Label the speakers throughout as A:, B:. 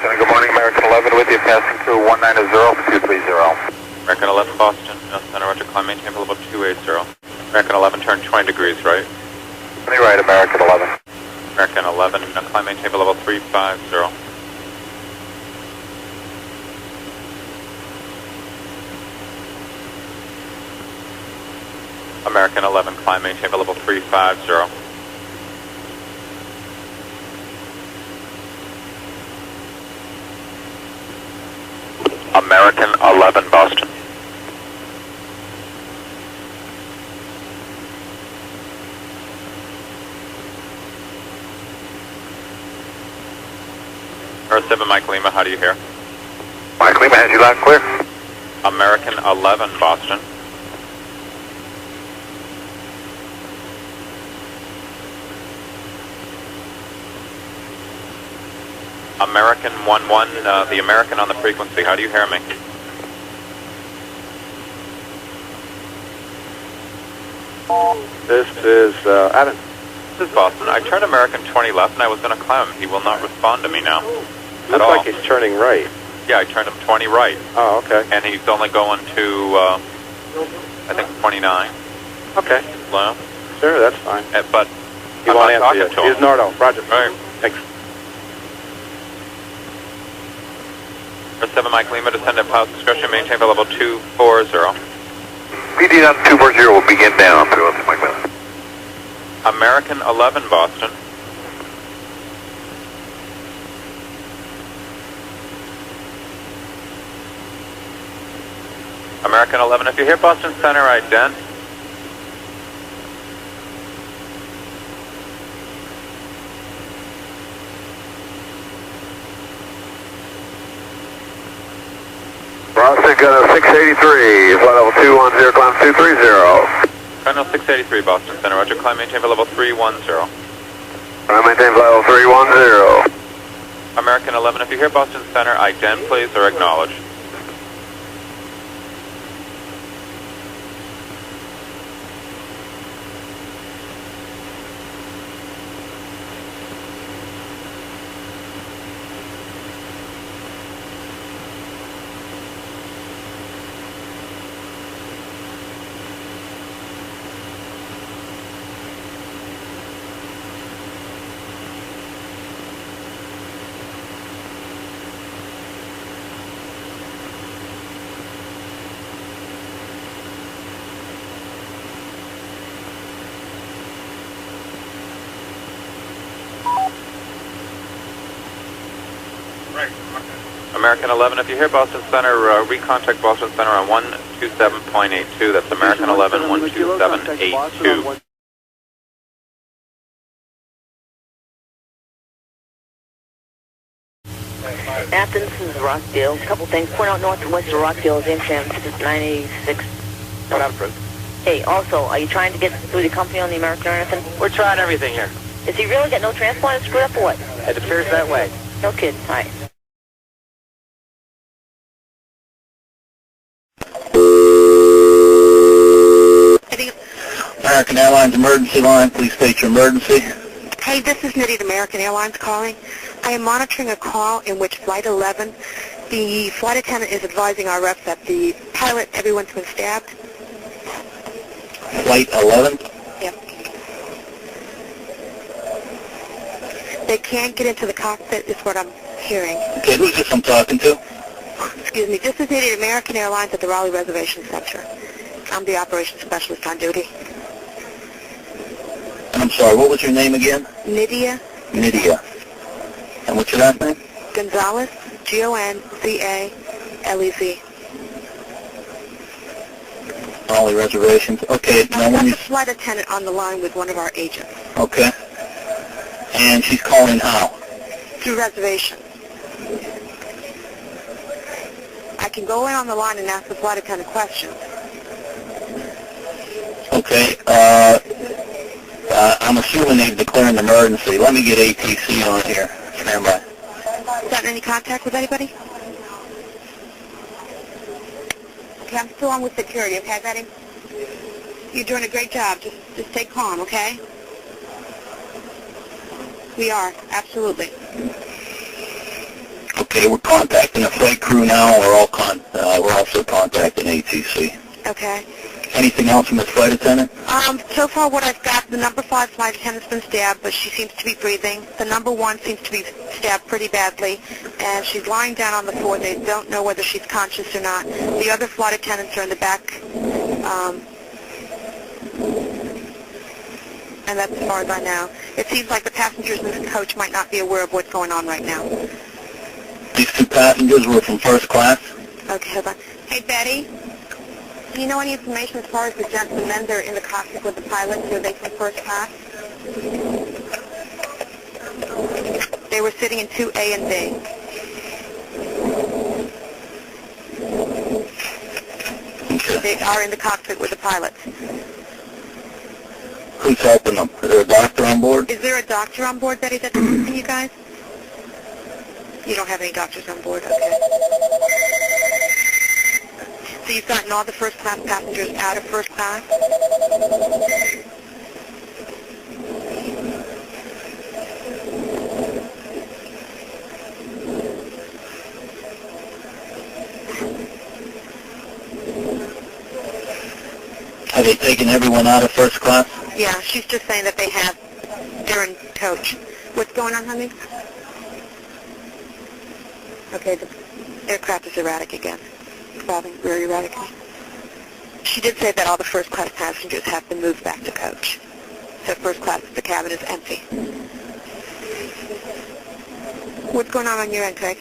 A: Boston. Good morning, American 11 with you, passing through 190-230.
B: American 11 Boston, Center, Roger, climb, maintain level 280. American 11, turn 20 degrees right.
A: 20 right, American 11.
B: American 11, climb, maintain level 350. American 11, climb, maintain level 350. American 11 Boston. Earth 7 Mike Lima, how do you hear?
A: Mike Lima has you loud and clear.
B: American 11 Boston. American 11, the American on the frequency, how do you hear me?
A: This is Adam.
B: This is Boston. I turned American 20 left and I was going to climb him. He will not respond to me now.
A: Looks like he's turning right.
B: Yeah, I turned him 20 right.
A: Oh, okay.
B: And he's only going to, I think 29.
A: Okay.
B: Well,
A: sure, that's fine.
B: But
A: you
B: I'm
A: want
B: not
A: to
B: talking to him.
A: Here's Norad. Roger.
B: All right.
A: Thanks.
B: Earth 7 Mike Lima, descend at pilot's discretion, maintain for level 240.
A: PD down 240 will begin down through Mike Lima.
B: American 11 Boston. American 11, if you hear Boston Center, ident.
A: Boston, got a 683, flight level 210, climb 230.
B: Final 683 Boston Center, Roger, climb, maintain for level 310.
A: Climb, maintain flight level 310.
B: American 11, if you hear Boston Center, ident please, or acknowledge. American 11, if you hear Boston Center, recontact Boston Center on 127.82. That's American 11, 127.82.
C: Athens, this is Rockdale. A couple things. Point out north and west of Rockdale is Amsterdam 986.
A: What up, Chris?
C: Hey, also, are you trying to get through the company on the American or anything?
A: We're trying everything here.
C: Is he really got no transponder screwed up or what?
A: It appears that way.
C: No kidding. Hi.
D: American Airlines emergency line, please state your emergency.
E: Hey, this is Nitty at American Airlines calling. I am monitoring a call in which Flight 11, the flight attendant is advising our reps that the pilot, everyone's been stabbed.
D: Flight 11?
E: Yep. They can't get into the cockpit is what I'm hearing.
D: Okay, who's this I'm talking to?
E: Excuse me, this is Nitty at American Airlines at the Raleigh Reservation Center. I'm the operations specialist on duty.
D: I'm sorry, what was your name again?
E: Nydia.
D: Nydia. And what's your last name?
E: Gonzalez, Gonzalez.
D: Raleigh reservations. Okay, now when
E: I've
D: you...
E: got the flight attendant on the line with one of our agents.
D: Okay. And she's calling how?
E: Through reservation. I can go in on the line and ask the flight attendant questions.
D: Okay, I'm assuming they've declared an emergency. Let me get ATC on here. Stand by.
E: Gotten any contact with anybody? Okay, I'm still on with security, okay, Betty? You're doing a great job. Just stay calm, okay? We are, absolutely.
D: Okay, we're contacting the flight crew now. We're also contacting ATC.
E: Okay.
D: Anything else from the flight attendant?
E: So far what I've got, the number 5 flight attendant's been stabbed, but she seems to be breathing. The number 1 seems to be stabbed pretty badly, and she's lying down on the floor. They don't know whether she's conscious or not. The other flight attendants are in the back, and that's as far as I know. It seems like the passengers in this coach might not be aware of what's going on right now.
D: These 2 passengers were from first class?
E: Okay, hold on. Hey, Betty? Do you know any information as far as the gentlemen that are in the cockpit with the pilots? Were they from first class? They were sitting in 2A and B.
D: Okay.
E: They are in the cockpit with the pilots.
D: Who's helping them? Is there a doctor on board?
E: Is there a doctor on board, Betty, that's assisting you guys? You don't have any doctors on board, okay. So you've gotten all the first class passengers out of first class?
D: Have they taken everyone out of first class?
E: Yeah, she's just saying that they're in coach. What's going on, honey? Okay, the aircraft is erratic again. Bobbing very erratically. She did say that all the first class passengers have been moved back to coach. So first class, the cabin is empty. What's going on your end, Craig?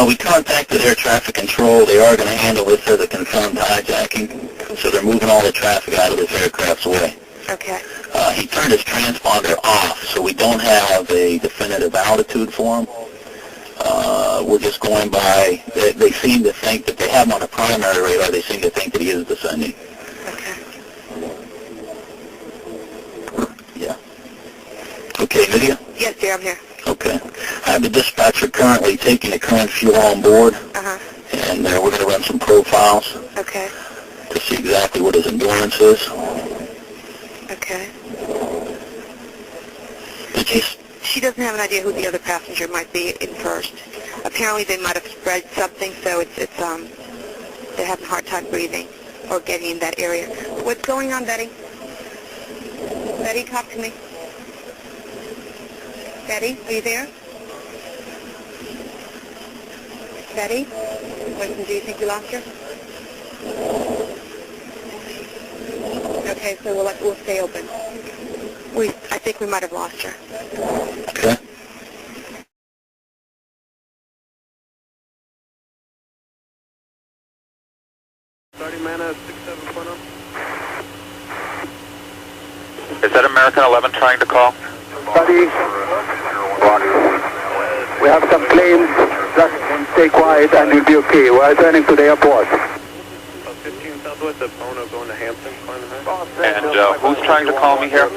D: We contacted air traffic control. They are going to handle this as a confirmed hijacking. So they're moving all the traffic out of this aircraft's way.
E: Okay.
D: He turned his transponder off, so we don't have a definitive altitude for him. We're just going by, they seem to think that they have him on a primary radar. They seem to think that he is descending.
E: Okay.
D: Yeah. Okay, Lydia?
E: Yes, dear, I'm here.
D: Okay. I have the dispatcher currently taking the current fuel on board.
E: Uh-huh.
D: And we're going to run some profiles.
E: Okay.
D: To see exactly what his endurance is.
E: Okay.
D: Did you...
E: She doesn't have an idea who the other passenger might be in first. Apparently they might have spread something, so they're having a hard time breathing or getting in that area. What's going on, Betty? Betty, talk to me. Betty, are you there? Betty? Winston, do you think you lost her? Okay, so we'll stay open. I think we might have lost her.
D: Okay.
B: Is that American 11 trying to call?
A: Buddy, we have some planes. Just stay quiet and you'll be okay. We're turning to the airport.
F: 15 Southwest of Bono going to Hampton.
B: And who's trying to call me here?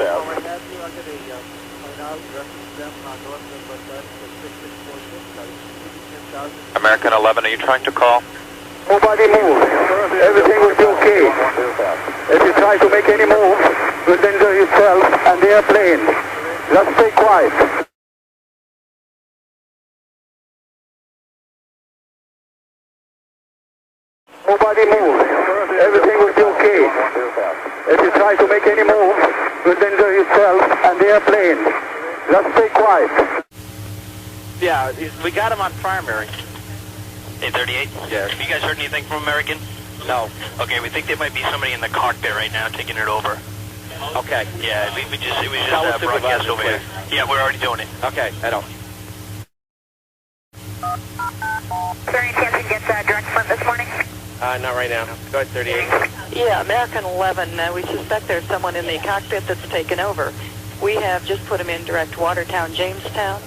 B: American 11, are you trying to call?
A: Nobody move. Everything will be okay. If you try to make any move, you'll injure yourself and the airplane. Just stay quiet. Nobody move. Everything will be okay. If you try to make any move, you'll injure yourself and the airplane. Just stay quiet.
F: Yeah, we got him on primary.
G: 838?
F: Yes.
G: Have you guys heard anything from American?
F: No.
G: Okay, we think there might be somebody in the cockpit right now taking it over.
F: Okay.
G: Yeah, it was just
F: Tell us
G: broadcast
F: supervisor,
G: over here. Yeah, we're already doing it.
F: Okay, I don't.
C: Is there any chance you can get direct front this morning?
F: Not right now. Go ahead, 38.
H: Yeah, American 11, we suspect there's someone in the cockpit that's taken over. We have just put him in direct Watertown, Jamestown.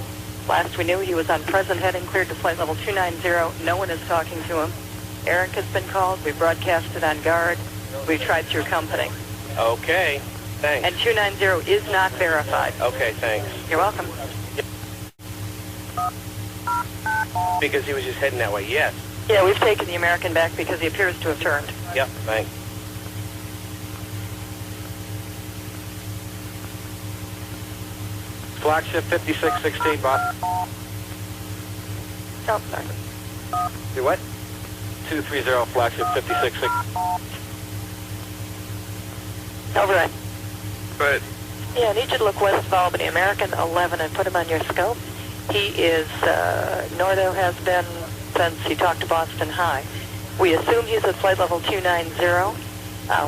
H: Last we knew, he was on present heading, cleared to flight level 290. No one is talking to him. Eric has been called. We broadcasted on guard. We tried through company.
F: Okay, thanks.
H: And 290 is not verified.
F: Okay, thanks.
H: You're welcome.
F: Because he was just heading that way, yes.
H: Yeah, we've taken the American back because he appears to have turned.
F: Yep, thanks. Flagship 5616, boss.
H: Oh, sorry.
F: Do what?
G: 230 flagship 56.
H: Override.
F: Go ahead.
H: Yeah, I need you to look west of Albany, American 11, and put him on your scope. He is, Nordo has been since he talked to Boston High. We assume he's at flight level 290.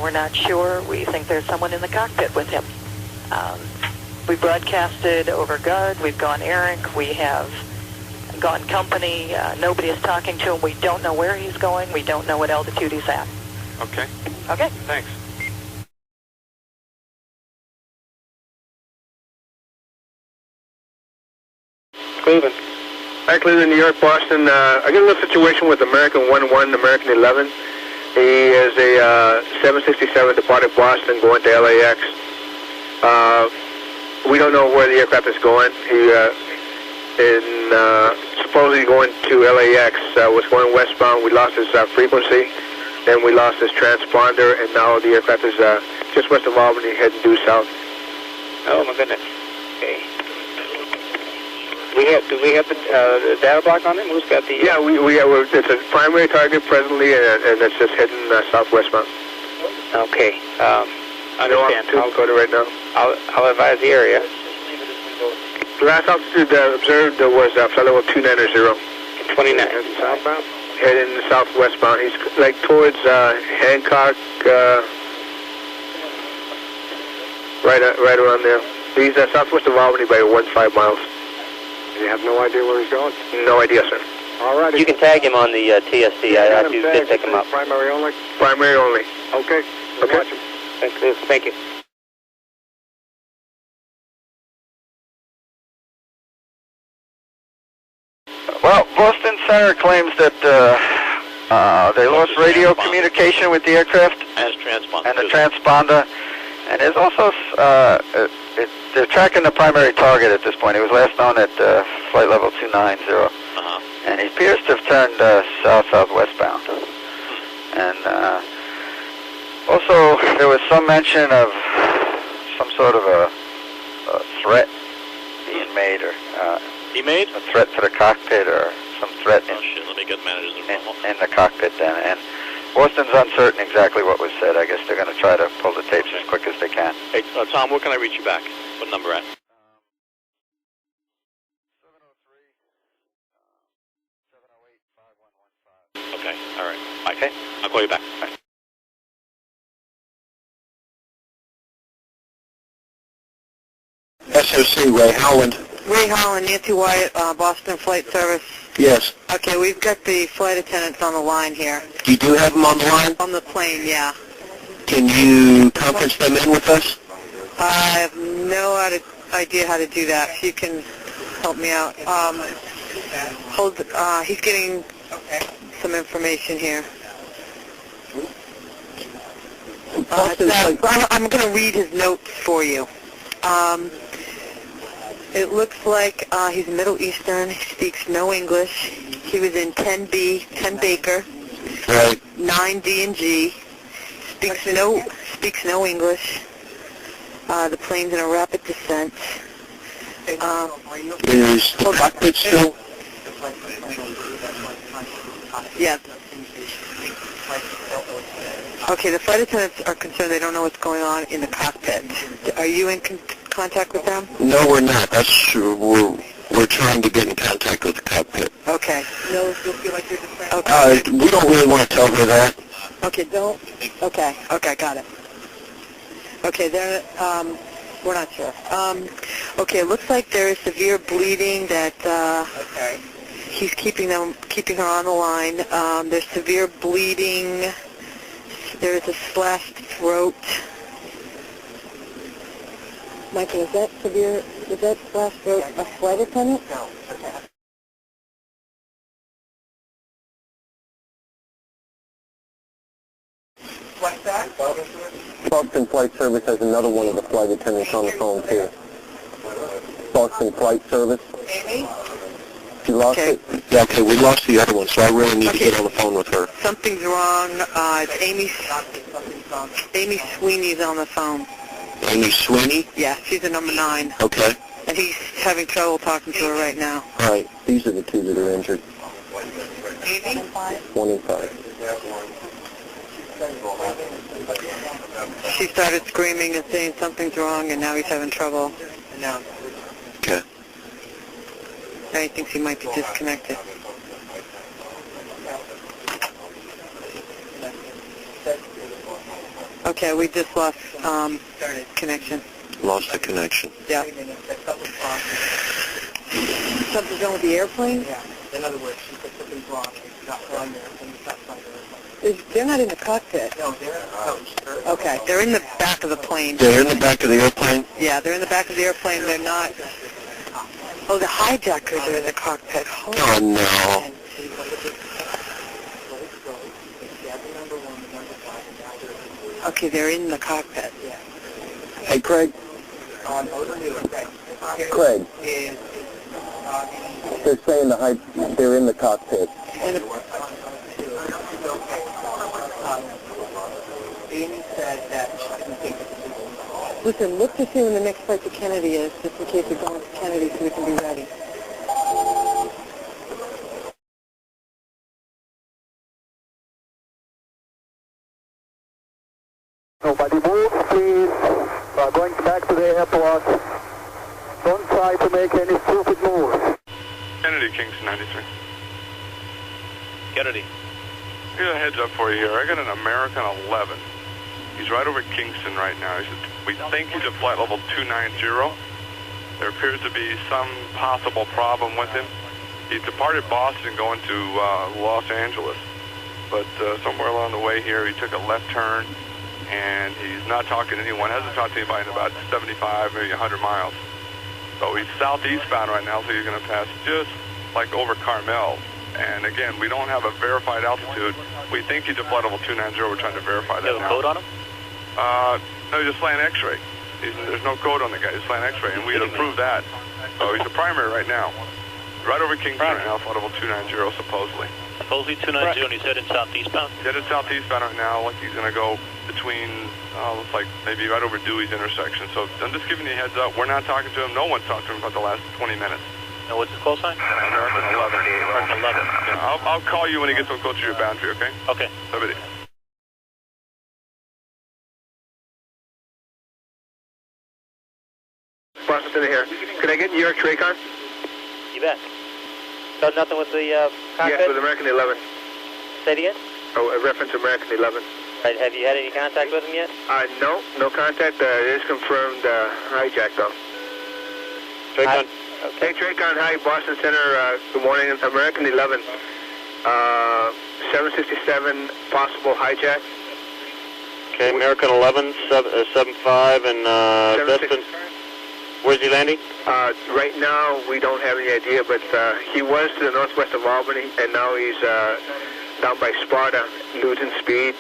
H: We're not sure. We think there's someone in the cockpit with him. We broadcasted over guard. We've gone Eric. We have gone company. Nobody is talking to him. We don't know where he's going. We don't know what altitude he's at.
F: Okay.
H: Okay.
F: Thanks. Cleveland. Hi, Cleveland, New York, Boston. I got a little situation with American 11, American 11. He is a 767 departed Boston going to LAX. We don't know where the aircraft is going. He supposedly going to LAX, was going westbound. We lost his frequency, then we lost his transponder, and now the aircraft is just west of Albany heading due south.
I: Oh my goodness. Okay. Do we have the data block on him? Who's got the?
F: Yeah, it's a primary target presently, and it's just heading southwestbound.
I: Okay. Understand.
F: I'll go to right now.
I: I'll advise the area.
F: The last altitude observed was flight level 290.
I: 29.
F: Southbound. Heading southwestbound. He's like towards Hancock, right around there. He's southwest of Albany by 15 miles. You have no idea where he's going? No idea, sir. All right.
I: You can tag him on the TSD. I did pick him up.
F: Primary only? Primary only. Okay. Okay.
I: Watch him. Thank you.
J: Well, Boston Center claims that they lost radio communication with the aircraft
G: and
J: the transponder, and there's also they're tracking the primary target at this point. He was last known at flight level 290, and he appears to have turned south-southwestbound. And also, there was some mention of some sort of a threat being made, or a threat to the cockpit, or some threat
G: Let me get managers
J: in the cockpit then. And Boston's uncertain exactly what was said. I guess they're going to try to pull the tapes as quick as they can.
G: Hey, Tom, where can I reach you back? What number at? 708-5115. Okay, all right. Bye. Okay. I'll call you back. Bye.
D: SOC, Ray Howland.
E: Ray Holland, Nancy Wyatt, Boston Flight Service.
D: Yes.
E: Okay, we've got the flight attendants on the line here.
D: You do have them on the line?
E: On the plane, yeah.
D: Can you conference them in with us?
E: I have no idea how to do that. If you can help me out. He's getting some information here. I'm going to read his notes for you. It looks like he's Middle Eastern. He speaks no English. He was in 10B, 10 Baker,
D: Right.
E: 9 D&G. Speaks no English. The plane's in a rapid descent.
D: Is the cockpit still?
E: Yeah. Okay, the flight attendants are concerned they don't know what's going on in the cockpit. Are you in contact with them?
D: No, we're not. We're trying to get in contact with the cockpit.
E: Okay. No, you'll feel like you're just okay.
D: We don't really want to tell her that.
E: Okay, don't. Okay, got it. Okay, we're not sure. Okay, it looks like there is severe bleeding that he's keeping her on the line. There's severe bleeding. There's a slashed throat. Michael, is that slashed throat a flight attendant? No. Okay. What's that?
K: Boston Flight Service has another one of the flight attendants on the phone too. Boston Flight Service.
E: Amy?
K: You lost it?
D: Yeah, okay, we lost the other one, so I really need to get on the phone with her.
E: Something's wrong. It's Amy Sweeney's on the phone.
D: Amy Sweeney?
E: Yeah, she's a number 9.
D: Okay.
E: And he's having trouble talking to her right now.
K: All right, these are the two that are injured. 1 and 5.
E: She started screaming and saying something's wrong, and now he's having trouble.
K: Okay.
E: Now he thinks he might be disconnected. Okay, we just lost connection.
K: Lost the connection.
E: Yeah. Something's wrong with the airplane?
L: Yeah. In other words, she said something's wrong. It's not flying there. It's not flying there.
E: They're not in the cockpit.
L: No, they're in the coach.
E: Okay, they're in the back of the plane.
K: They're in the back of the airplane?
E: Yeah, they're in the back of the airplane. They're not... Oh, the hijackers are in the cockpit.
K: Oh, no.
E: Okay, they're in the cockpit.
K: Hey, Craig. Craig. They're saying they're in the cockpit.
E: Listen, look to see when the next flight to Kennedy is, just in case we're going to Kennedy so we can be ready.
A: Nobody move, please. We're going back to the airport. Don't try to make any stupid moves.
M: Kennedy, Kingston 93.
B: Kennedy.
M: I got a heads up for you here. I got an American 11. He's right over Kingston right now. We think he's at flight level 290. There appears to be some possible problem with him. He departed Boston going to Los Angeles. But somewhere along the way here, he took a left turn, and he's not talking to anyone. Hasn't talked to anybody in about 75, maybe 100 miles. So he's southeast bound right now, so he's going to pass just like over Carmel. And again, we don't have a verified altitude. We think he's at flight level 290. We're trying to verify that now.
B: You have a code on him?
M: No, he's just flying X-ray. There's no code on the guy. He's flying X-ray, and we had approved that. So he's a primary right now. Right over Kingston right now, flight level 290, supposedly.
B: Supposedly 290, and he's headed southeastbound?
M: He's headed southeastbound right now, like he's going to go between, looks like maybe right over Dewey's intersection. So I'm just giving you a heads up. We're not talking to him. No one's talked to him about the last 20 minutes.
B: And what's his call sign?
M: American 11.
B: American 11.
M: Yeah, I'll call you when he gets so close to your boundary, okay?
B: Okay.
M: Have a good day.
F: Boston Center here. Could I get New York Tracon?
I: You bet. So nothing with the cockpit?
F: Yes, with American 11.
I: Say it again?
F: Oh, a reference to American 11.
I: Right, have you had any contact with him yet?
F: No contact. It is confirmed hijack, though.
I: Tracon.
F: Okay. Hey, Tracon, hi, Boston Center. Good morning. American 11. 767, possible hijack.
I: Okay, American 11, 75, and Destin. Where's he landing?
F: Right now, we don't have any idea, but he was to the northwest of Albany, and now he's down by Sparta, losing speed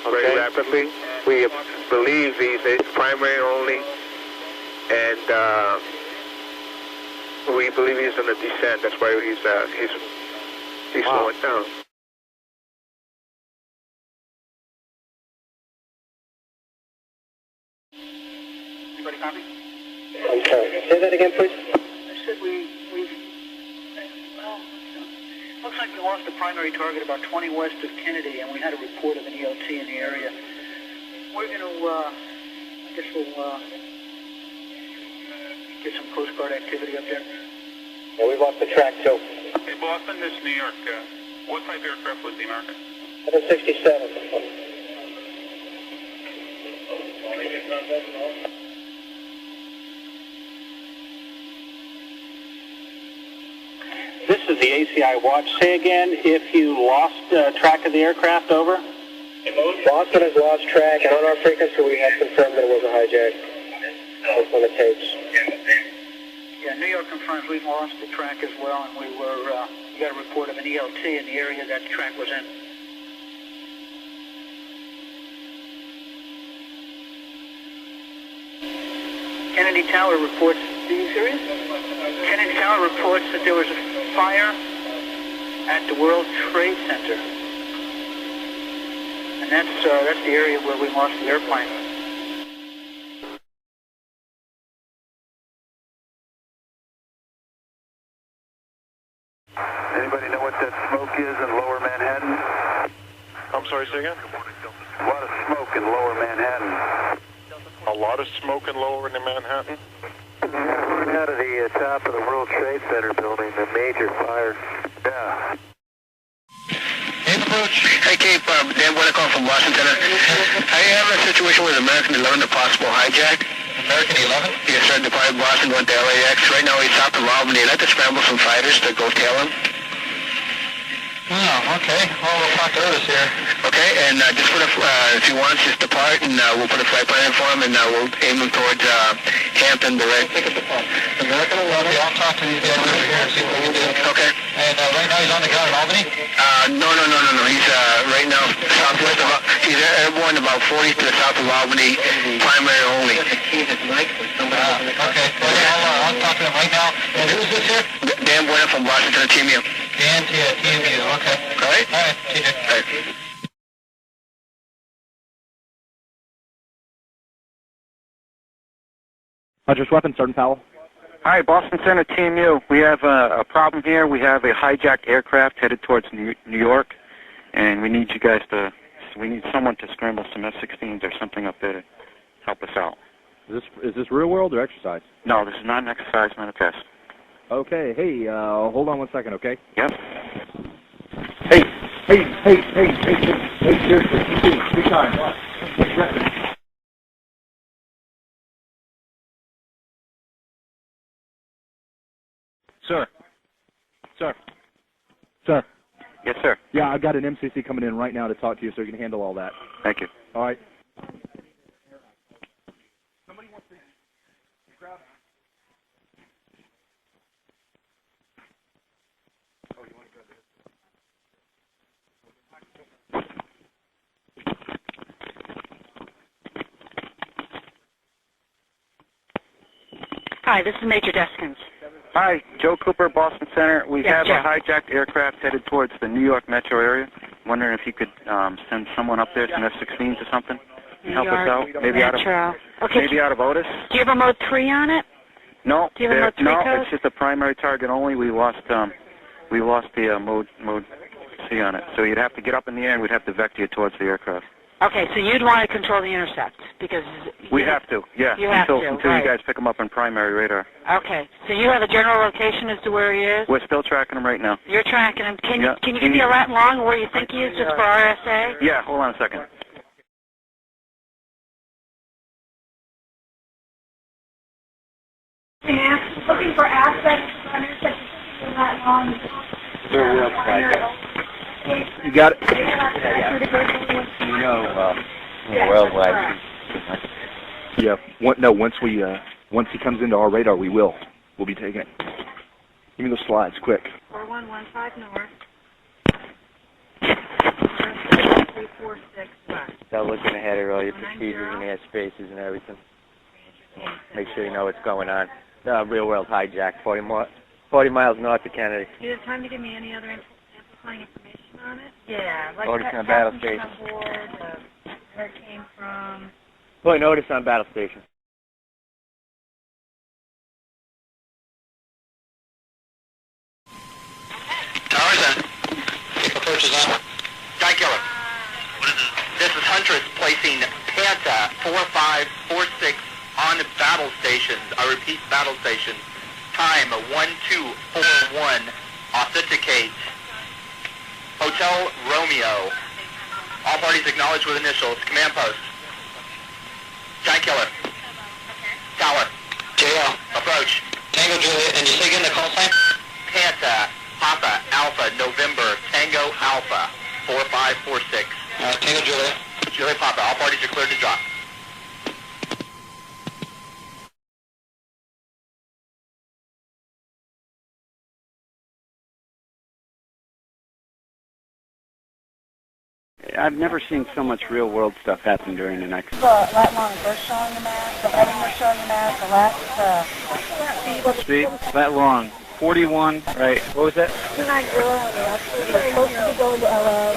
F: very rapidly. We believe he's primary only, and we believe he's on a descent. That's why he's slowing down.
L: Anybody copy?
F: I'm sorry. Say that again, please.
L: I said looks like we lost the primary target about 20 west of Kennedy, and we had a report of an ELT in the area. We're going to, I guess we'll get some Coast Guard activity up there.
F: Yeah, we've lost the track, too.
M: Hey, Boston, this is New York. What type of aircraft was the American?
F: 767.
L: This is the ACI watch. Say again, if you lost track of the aircraft, over?
F: Boston has lost track, and on our frequency we have confirmed that it was a hijack. That's on the tapes.
L: Yeah, New York confirms we've lost the track as well, and we got a report of an ELT in the area that the track was in. Kennedy Tower reports. Are you serious? Kennedy Tower reports that there was a fire at the World Trade Center, and that's the area where we lost the airplane.
A: Anybody know what that smoke is in lower Manhattan?
M: I'm sorry, say again?
A: A lot of smoke in lower Manhattan.
M: A lot of smoke in lower Manhattan?
A: Coming out of the top of the World Trade Center building, the major fire. Yeah.
F: Hey, Cape, Dan Winnicott from Washington. I have a situation with American 11, a possible hijack. American 11? Yes, sir. Departed Boston, went to LAX. Right now he's south of Albany. I'd like to scramble some fighters to go tail him.
N: Oh, okay. Well, we'll talk to Otis here.
F: Okay, and just put a, if he wants, just depart, and we'll put a flight plan in for him, and we'll aim him towards Hampton, direct.
N: American 11. Okay, I'll talk to these guys over here and see what we can do.
F: Okay.
N: And right now he's on the ground in Albany?
F: No. He's right now southwest of, he's airborne about 40 to the south of Albany, primary only.
N: Okay, well, I'll talk to him right now. And who's this here?
F: Dan Bueno from Washington, TMU.
N: Dan, TMU, okay.
F: All right?
N: All right, TJ.
F: All right.
O: Rogers Weapons, Sergeant Powell.
P: Hi, Boston Center, TMU. We have a problem here. We have a hijacked aircraft headed towards New York, and we need you guys to, we need someone to scramble some F-16s or something up there to help us out.
O: Is this real world or exercise?
P: No, this is not an exercise, not a test.
O: Okay, hey, hold on 1 second, okay?
P: Yep.
O: Hey, seriously, big time. Sir.
P: Yes, sir.
O: Yeah, I've got an MCC coming in right now to talk to you so you can handle all that.
P: Thank you.
O: All right.
Q: Hi, this is Major Deskins.
P: Hi, Joe Cooper, Boston Center. We have
Q: Joe.
P: a hijacked aircraft headed towards the New York metro area. Wondering if you could send someone up there, some F-16s or something, to help us out. Maybe
Q: Metro.
P: maybe out of Otis.
Q: Do you have a mode 3 on it?
P: No,
Q: Do you have a mode 3 code?
P: it's just a primary target only. We lost the mode C on it. So you'd have to get up in the air, and we'd have to vector you towards the aircraft.
Q: Okay, so you'd want to control the intercept because
P: We have to, yeah.
Q: You have
P: until
Q: to, right.
P: you guys pick him up on primary radar.
Q: Okay, so you have a general location as to where he is?
P: We're still tracking him right now.
Q: You're tracking him. Can
P: Yeah.
Q: you give me a lat long where you think he is just for RSA?
P: Yeah, hold on a second.
R: Yeah, looking for aspects of intersection for that long.
O: You got it?
R: You
O: know,
R: worldwide.
O: Yeah. Once he comes into our radar, we'll be taking it. Give me those slides, quick.
R: 4115 north. 346 west.
S: Start looking ahead at all your procedures and air spaces and everything. Make sure you know what's going on. Real world hijack, 40 miles north of Kennedy.
R: Do you have time to give me any other amplifying information on it? Yeah, like
S: Notice
R: that
S: on battle
R: passenger
S: station.
R: on board, where it came from.
S: Boy, notice on battle station.
F: Tarzan. Approach is on. Guy Killer. This is Huntress placing Panta 4546 on battle stations. I repeat, battle stations. Time 1241. Authenticate. Hotel Romeo. All parties acknowledged with initials. Command post. Guy Killer. Tower. JL. Approach. Tango Juliet. And you say again the call sign? Panta. Papa Alpha November Tango Alpha 4546. Tango Juliet. Juliet Papa. All parties are cleared to drop.
T: I've never seen so much real-world stuff happen during the night.
R: The lat long burst showing the map, the heading was showing the map, the last
T: Speed, that long. 41, right, what was that?
R: 290, we're supposed to be going to LA,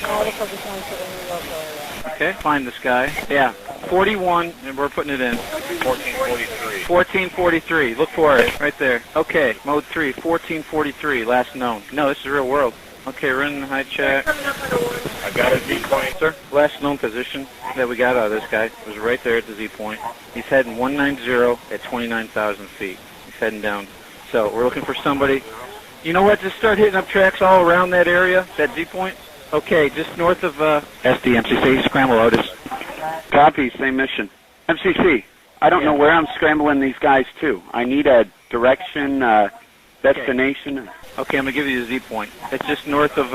R: now we're focusing on the New York area.
T: Okay, find this guy. Yeah, 41, and we're putting it in.
M: 1443.
T: 1443. Look for it right there. Okay, mode 3, 1443, last known. No, this is real world. Okay, we're in the hijack.
M: I got a Z point.
T: Sir, last known position that we got out of this guy was right there at the Z point. He's heading 190 at 29,000 feet. He's heading down. So we're looking for somebody. You know what? Just start hitting up tracks all around that area, that Z point. Okay, just north of SD, MCC, scramble Otis.
U: Copy, same mission. MCC, I don't know where I'm scrambling these guys to. I need a direction, destination.
T: Okay, I'm going to give you the Z point. It's just north of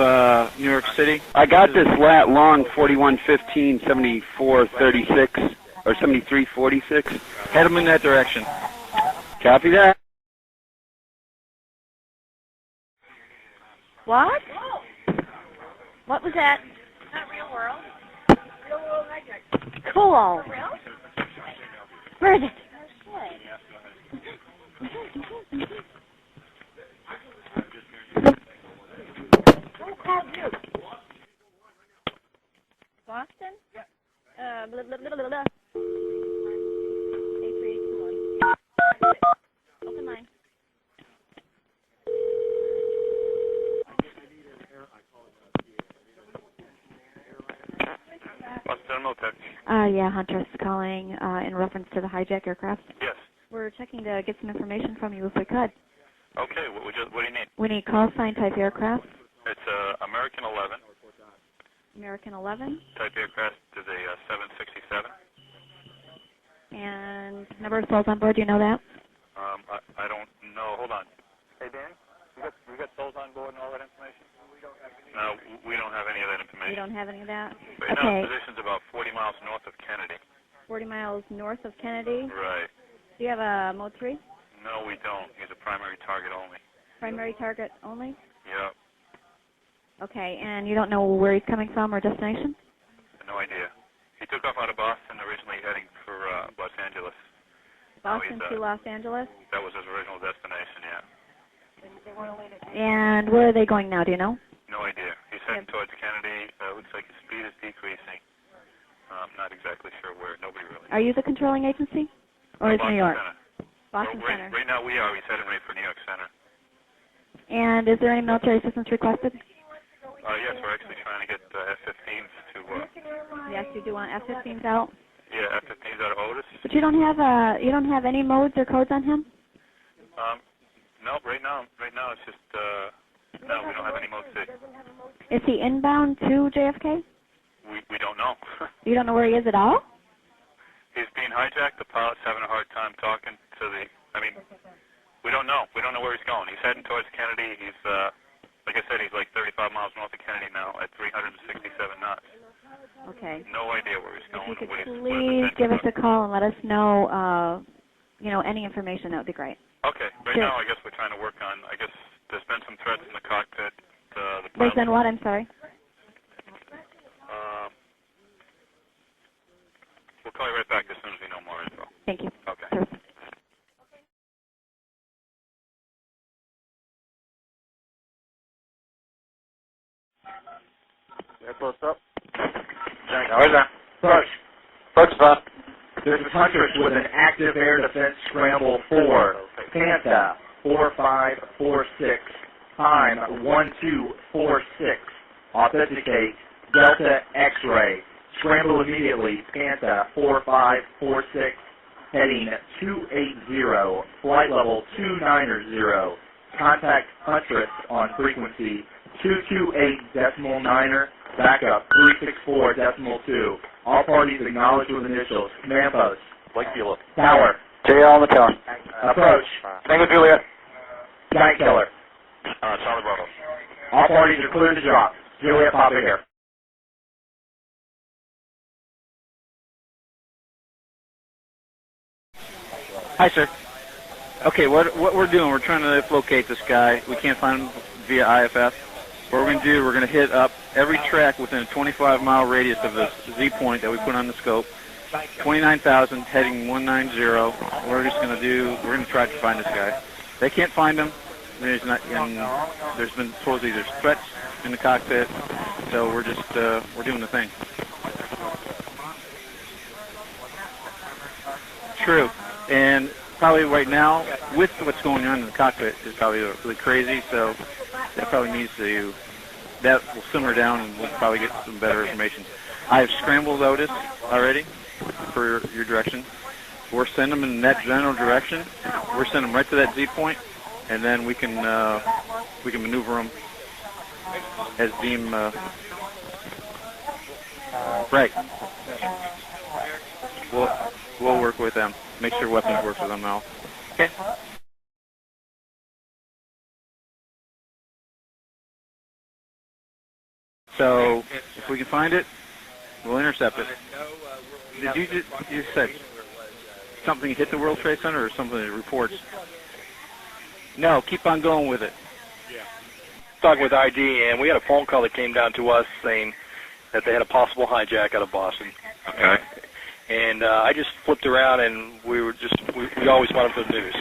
T: New York City.
U: I got this lat long 4115, 7436, or 7346.
T: Head them in that direction.
U: Copy that.
R: What? What was that? Not real world. Real world hijack. Cool. Where is it? Boston? Blah, blah, blah, blah, blah. A321. Open line.
V: Yeah, Hunter's calling in reference to the hijack aircraft.
M: Yes.
V: We're checking to get some information from you if we could.
M: Okay, what do you need?
V: We need call sign type aircraft.
M: It's American 11.
V: American 11.
M: Type aircraft is a 767.
V: And number of souls on board, do you know that?
M: I don't know. Hold on. Hey, Dan, you got souls on board and all that information? No, we don't have any of that information.
V: You don't have any of that?
M: Right now, the position's about 40 miles north of Kennedy.
V: 40 miles north of Kennedy?
M: Right.
V: Do you have a mode 3?
M: No, we don't. He's a primary target only.
V: Primary target only?
M: Yeah.
V: Okay, and you don't know where he's coming from or destination?
M: No idea. He took off out of Boston, originally heading for Los Angeles.
V: Boston to Los Angeles?
M: That was his original destination, yeah.
V: And where are they going now, do you know?
M: No idea. He's heading towards Kennedy. Looks like his speed is decreasing. Not exactly sure where. Nobody really.
V: Are you the controlling agency? Or is New York?
M: Center.
V: Boston Center.
M: Right now we are. He's heading right for New York Center.
V: And is there any military assistance requested?
M: Yes, we're actually trying to get F-15s to...
V: Yes, you do want F-15s out?
M: Yeah, F-15s out of Otis.
V: But you don't have any modes or codes on him?
M: No, right now it's just... no, we don't have any mode C.
V: Is he inbound to JFK?
M: We don't know.
V: You don't know where he is at all?
M: He's being hijacked. The pilot's having a hard time talking to the... I mean, we don't know. We don't know where he's going. He's heading towards Kennedy. He's, like I said, he's like 35 miles north of Kennedy now at 367 knots.
V: Okay.
M: No idea where he's going.
V: If you could please give us a call and let us know, any information, that would be great.
M: Okay. Right now, I guess we're trying to work on, I guess there's been some threats in the cockpit.
V: There's been what? I'm sorry.
M: We'll call you right back as soon as we know more info.
V: Thank you.
M: Okay.
W: Yeah, close up.
X: How is that?
W: First,
X: This is Huntress with an active air defense scramble for Panta 4546. Time 1246. Authenticate Delta X-ray. Scramble immediately. Panta 4546. Heading 280. Flight level 290. Contact Huntress on frequency 228.9er. Backup 364.2. All parties acknowledged with initials. Command post.
W: Blake Bueller.
X: Tower.
W: JL on the tower.
X: Approach.
W: Tango Juliet.
X: Giant Killer.
W: Charlie Bravo.
X: All parties are cleared to drop. Juliet, pop in here.
T: Hi, sir. Okay, what we're doing, we're trying to locate this guy. We can't find him via IFF. What we're going to do, we're going to hit up every track within a 25-mile radius of the Z point that we put on the scope. 29,000, heading 190. We're going to try to find this guy. They can't find him. There's been supposedly there's threats in the cockpit, so we're just we're doing the thing. True. And probably right now, with what's going on in the cockpit, is probably really crazy. So that probably needs to, that will simmer down and we'll probably get some better information. I have scrambled Otis already for your direction. We're sending them in that general direction. We're sending them right to that Z point, and then we can maneuver them as deem right. We'll work with them. Make sure weapons work for them now. Okay. So if we can find it, we'll intercept it. Did you said something hit the World Trade Center or something that reports? No, keep on going with it.
W: Talking with ID, and we had a phone call that came down to us saying that they had a possible hijack out of Boston.
B: Okay.
W: And I just flipped around, and we always wanted the news.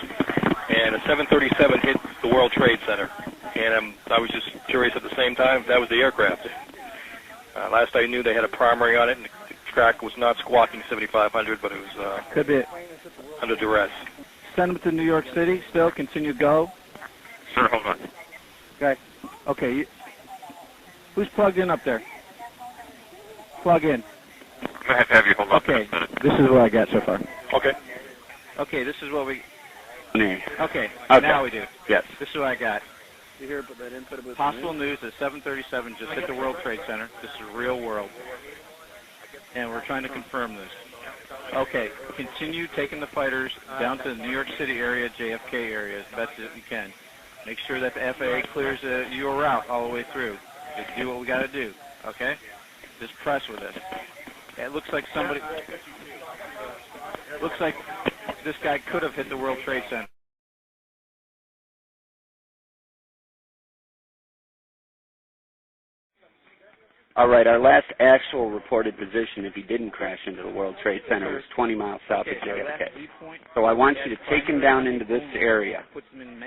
W: And a 737 hit the World Trade Center, and I was just curious at the same time if that was the aircraft. Last I knew, they had a primary on it, and the track was not squawking 7,500, but it was
T: could be
W: under duress.
T: Send them to New York City. Still continue go.
B: Sir, hold on.
T: Okay. Okay. Who's plugged in up there? Plug in.
B: I have to have you hold on.
U: Okay. This is what I got so far.
W: Okay.
T: Okay. This is what we.
U: Okay.
T: Okay. Now we do.
U: Yes.
T: This is what I got.
L: You hear about that input about
T: Possible news that 737 just hit the World Trade Center. This is real world. And we're trying to confirm this. Okay, continue taking the fighters down to the New York City area, JFK area as best as you can. Make sure that the FAA clears your route all the way through. Just do what we got to do, okay? Just press with it. It looks like this guy could have hit the World Trade Center.
U: All right, our last actual reported position, if he didn't crash into the World Trade Center, was 20 miles south of JFK. So I want you to take him down into this area,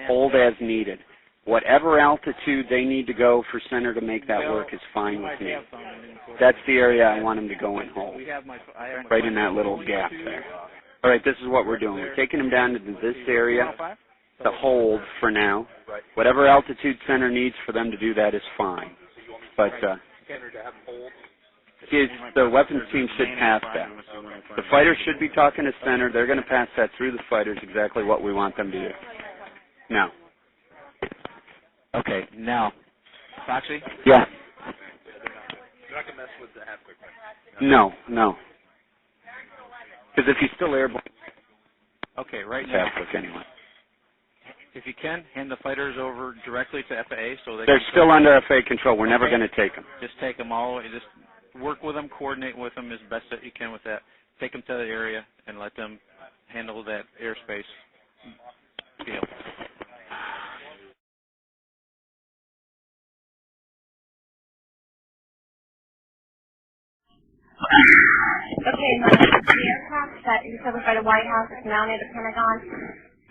U: hold as needed. Whatever altitude they need to go for center to make that work is fine with me. That's the area I want him to go and hold, right in that little gap there. All right, this is what we're doing. We're taking him down to this area to hold for now. Whatever altitude center needs for them to do that is fine. But the weapons team should pass that. The fighters should be talking to center. They're going to pass that through the fighters, exactly what we want them to do. Now.
T: Okay, now. Foxy?
U: Yeah.
W: You're not going to mess with the half-quick, right?
U: No. Because if he's still airborne...
T: Okay, right now.
U: Half-quick anyway.
T: If you can, hand the fighters over directly to FAA so
U: they're still under FAA control. We're never going to take them.
T: Just take them all. Just work with them, coordinate with them as best that you can with that. Take them to the area and let them handle that airspace deal.
C: Okay, the aircraft that is covered by the White House is now near the Pentagon.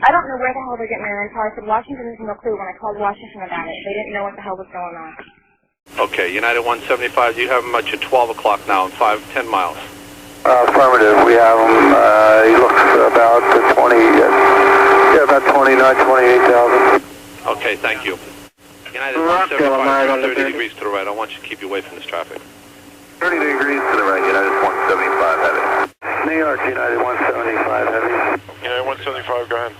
C: I don't know where the hell they're getting their info. I said Washington has no clue when I called Washington about it. They didn't know what the hell was going on.
B: Okay, United 175, you have them at your 12 o'clock now, 10 miles.
A: Affirmative, we have them, he looks about 28,000.
B: Okay, thank you. United 175, 30 degrees to the right. I want you to keep you away from this traffic.
A: 30 degrees to the right, United 175 heavy. New York, United 175 heavy.
M: United 175, go ahead.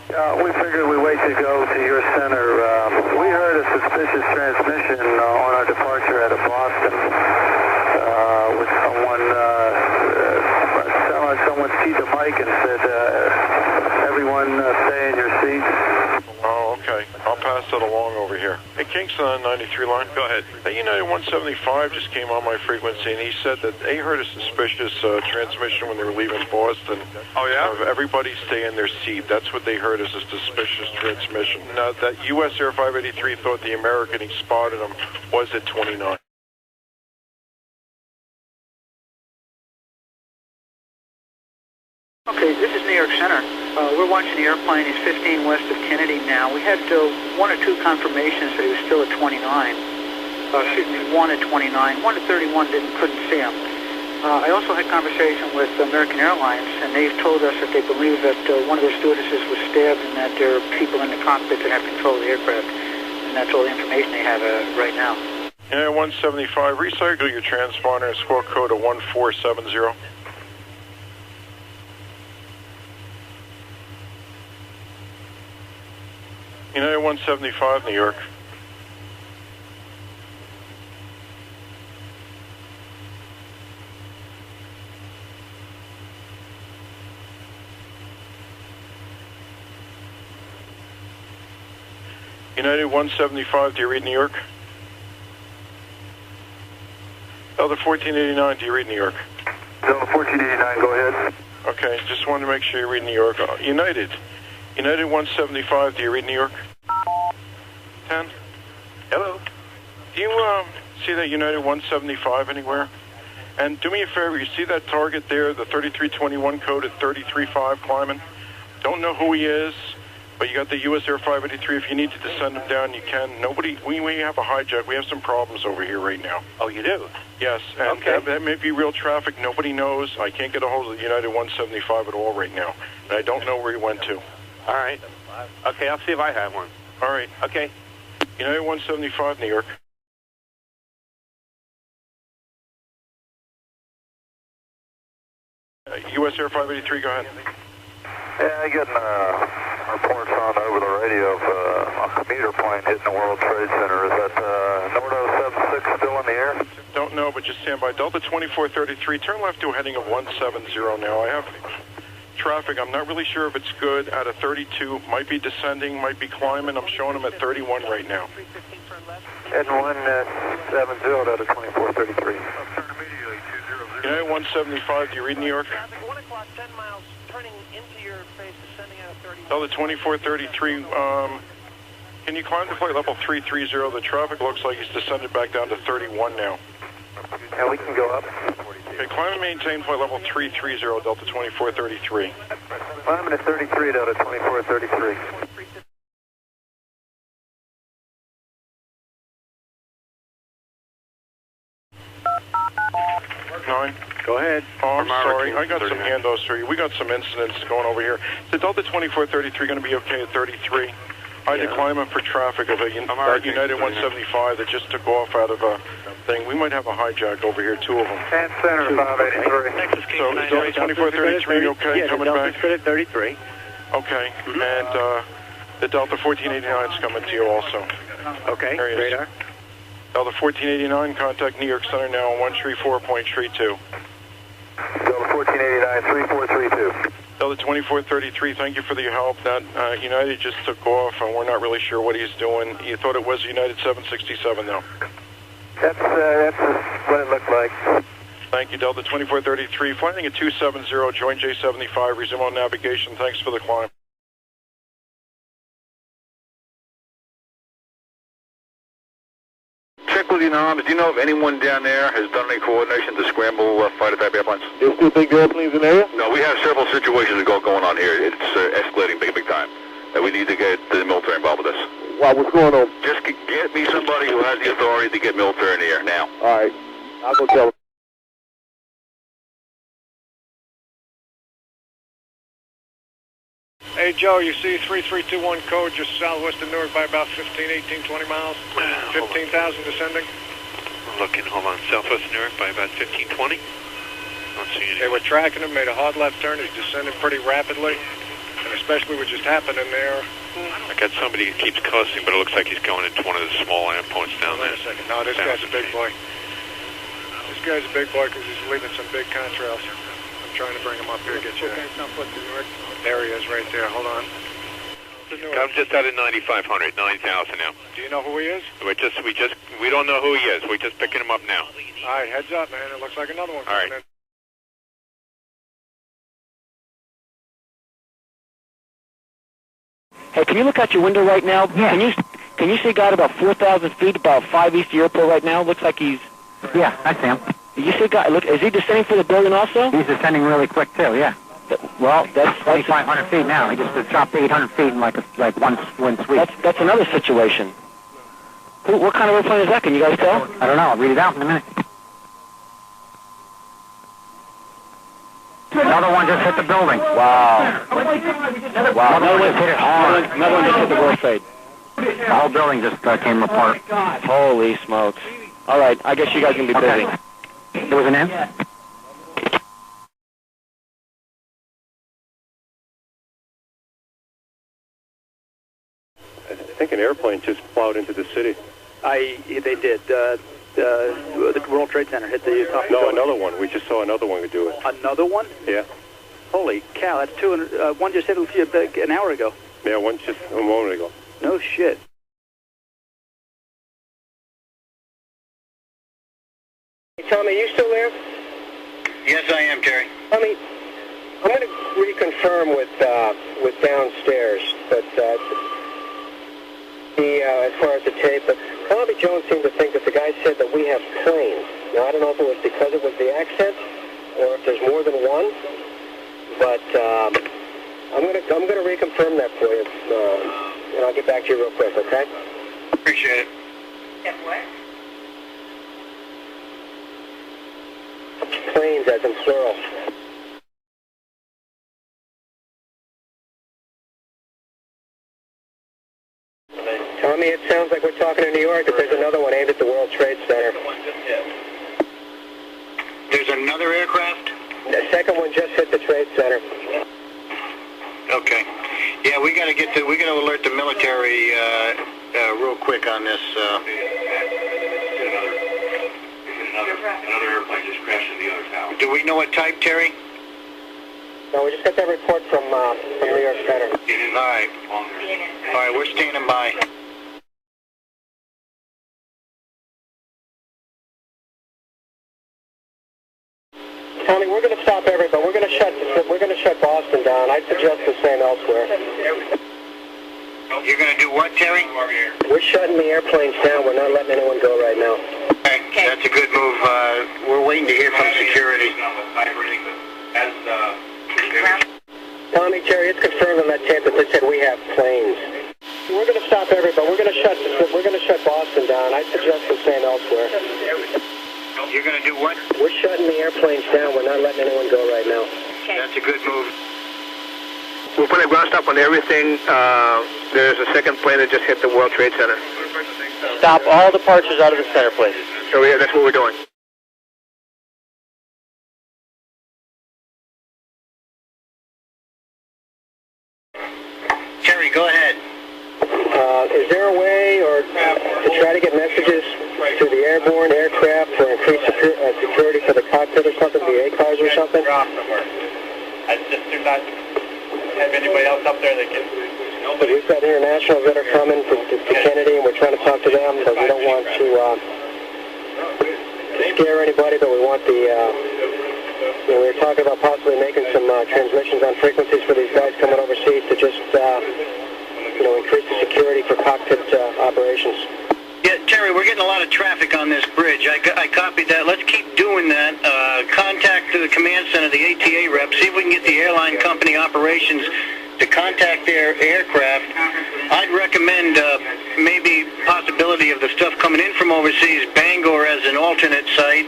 A: We figured we wait to go to your center. We heard a suspicious transmission on our departure out of Boston with someone keyed the mic and said, everyone stay in your seats.
M: Oh, okay. I'll pass that along over here. Hey, Kingston on 93 line.
B: Go ahead.
M: Hey, United 175 just came on my frequency, and he said that they heard a suspicious transmission when they were leaving Boston.
B: Oh, yeah?
M: Of everybody stay in their seat. That's what they heard as a suspicious transmission. Now, that U.S. Air 583 thought the American he spotted him was at 29.
L: Okay, this is New York Center. We're watching the airplane. He's 15 west of Kennedy now. We had one or two confirmations that he was still at 29. Excuse me, one at 29. One at 31 couldn't see him. I also had conversation with American Airlines, and they've told us that they believe that one of their stewardesses was stabbed and that there are people in the cockpit that have control of the aircraft. And that's all the information they have right now.
D: Yeah, 175, recycle your transponder and squawk code of 1470. United 175, New York. United 175, do you read New York? Delta 1489, do you read New York?
A: Delta 1489, go ahead.
D: Okay, just wanted to make sure you read New York. United 175, do you read New York? 10? Hello? Do you see that United 175 anywhere? And do me a favor, you see that target there, the 3321 code at 335 climbing? Don't know who he is, but you got the US Air 583. If you need to descend him down, you can. We have a hijack. We have some problems over here right now.
G: Oh, you do?
D: Yes, and that may be real traffic. Nobody knows. I can't get a hold of the United 175 at all right now. And I don't know where he went to.
G: All right. Okay, I'll see if I have one.
D: All right.
G: Okay.
D: United 175, New York. US Air 583, go ahead.
A: Yeah, getting reports on over the radio of a commuter plane hitting the World Trade Center. Is that Norad 76 still in the air?
D: Don't know, but just stand by. Delta 2433, turn left to a heading of 170 now. I have traffic. I'm not really sure if it's good out of 32. Might be descending, might be climbing. I'm showing them at 31 right now.
A: Heading 170 out of 2433.
D: United 175, do you read New York?
G: 1 o'clock, 10 miles, turning into your face, descending out of 30.
D: Delta 2433, can you climb to flight level 330? The traffic looks like he's descended back down to 31 now.
A: Yeah, we can go up.
D: Okay, climb and maintain flight level 330, Delta 2433.
A: Climbing at 33 out of 2433.
D: Go ahead. Oh, I'm sorry. I got some handos for you. We got some incidents going over here. Is the Delta 2433 going to be okay at 33? I had to climb in for traffic of a United 175 that just took off out of a thing. We might have a hijack over here, two of them.
A: 10 Center 583.
D: So is Delta 2433 okay?
G: Yeah,
D: coming
G: Delta's
D: back?
G: good at 33.
D: Okay. And the Delta 1489 is coming to you also.
G: Okay,
D: there he is.
G: radar.
D: Delta 1489, contact New York Center now on 134.32.
A: Delta 1489, 3432.
D: Delta 2433, thank you for your help. That United just took off, and we're not really sure what he's doing. You thought it was United 767, though?
A: That's what it looked like.
D: Thank you, Delta 2433. Flying at 270, join J75, resume on navigation. Thanks for the climb.
A: Check with your noms. Do you know if anyone down there has done any coordination to scramble fighter type airplanes?
F: There's two big airplanes in the area?
A: No, we have several situations going on here. It's escalating big time. We need to get the military involved with this.
F: Wow, what's going on?
A: Just get me somebody who has the authority to get military in the air now.
F: All right. I'll go tell them.
H: Hey, Joe, you see 3321 code just southwest of Newark by about 15, 18, 20 miles? 15,000 descending?
B: Looking, hold on, southwest of Newark by about 15, 20. Don't see anything.
H: They were tracking him, made a hard left turn. He's descending pretty rapidly, and especially what just happened in there.
B: I got somebody who keeps cussing, but it looks like he's going into one of the small endpoints down there.
H: Wait a second. No, this guy's a big boy. This guy's a big boy because he's leaving some big contrails. I'm trying to bring him up here, get you. There he is right there. Hold on.
B: I'm just out of 9,500, 9,000 now.
H: Do you know who he is?
B: We don't know who he is. We're just picking him up now.
H: All right, heads up, man. It looks like another one coming in.
J: Hey, can you look out your window right now? Yeah. Can you see a guy at about 4,000 feet, about 5 east of the airport right now? Looks like he's...
Y: Yeah, I see him.
J: You see a guy, look, is he descending for the building also?
Y: He's descending really quick, too, yeah.
J: Well, that's
Y: 2,500 feet now. He just dropped 800 feet in like one sweep.
J: That's another situation. What kind of airplane is that? Can you guys tell?
Y: I don't know. I'll read it out in a minute. Another one just hit the building.
J: Wow. Wow. Another one hit it hard. Another one just hit the World Trade.
Y: The whole building just came apart.
J: Holy smokes. All right, I guess you guys can be busy.
Y: There was an end?
E: I think an airplane just plowed into the city.
I: They did. The World Trade Center hit the top.
E: No, another one. We just saw another one do it.
I: Another one?
E: Yeah.
I: Holy cow, that's 200. One just hit an hour ago.
E: Yeah, one just a moment ago.
I: No shit.
F: Hey, Tommy, are you still there?
K: Yes, I am, Terry.
F: Tommy, I'm going to reconfirm with downstairs, but as far as the tape, but Bobby Jones seemed to think that the guy said that we have planes. Now, I don't know if it was because it was the accent or if there's more than one, but I'm going to reconfirm that for you, and I'll get back to you real quick, okay?
K: Appreciate it.
F: Yeah, what? Planes as in plural. Tommy, it sounds like we're talking in New York, but there's another one aimed at the World Trade Center.
K: There's another aircraft?
F: The second one just hit the Trade Center.
K: Okay. Yeah, we got to alert the military real quick on this. Another airplane just crashed in the other tower. Do we know what type, Terry?
F: No, we just got that report from New York Center.
K: All right. All right, we're standing by.
F: Tommy, we're going to stop everybody. We're going to shut Boston down. I suggest the same elsewhere.
K: You're going to do what, Terry?
F: We're shutting the airplanes down. We're not letting anyone go right now.
K: Okay, that's a good move. We're waiting to hear from security.
F: Tommy, Terry, it's confirmed on that tape that they said we have planes. We're going to stop everybody. We're going to shut Boston down. I suggest the same elsewhere.
K: You're going to do what?
F: We're shutting the airplanes down. We're not letting anyone go right now.
K: Okay. That's a good move.
F: We'll put a ground stop on everything. There's a second plane that just hit the World Trade Center.
K: Stop all departures out of the center, please.
F: So yeah, that's what we're doing.
K: Terry, go ahead.
F: Is there a way or to try to get messages to the airborne aircraft for increased security for the cockpit or something, the ACARs or something?
K: I just do not have anybody else up there that can...
F: Nobody. We've got internationals that are coming to Kennedy, and we're trying to talk to them, but we don't want to scare anybody, but we want the... we were talking about possibly making some transmissions on frequencies for these guys coming overseas to just, increase the security for cockpit operations.
K: Yeah, Terry, we're getting a lot of traffic on this bridge. I copied that. Let's keep doing that. Contact the command center, the ATA rep, see if we can get the airline company operations to contact their aircraft. I'd recommend maybe possibility of the stuff coming in from overseas, Bangor as an alternate site,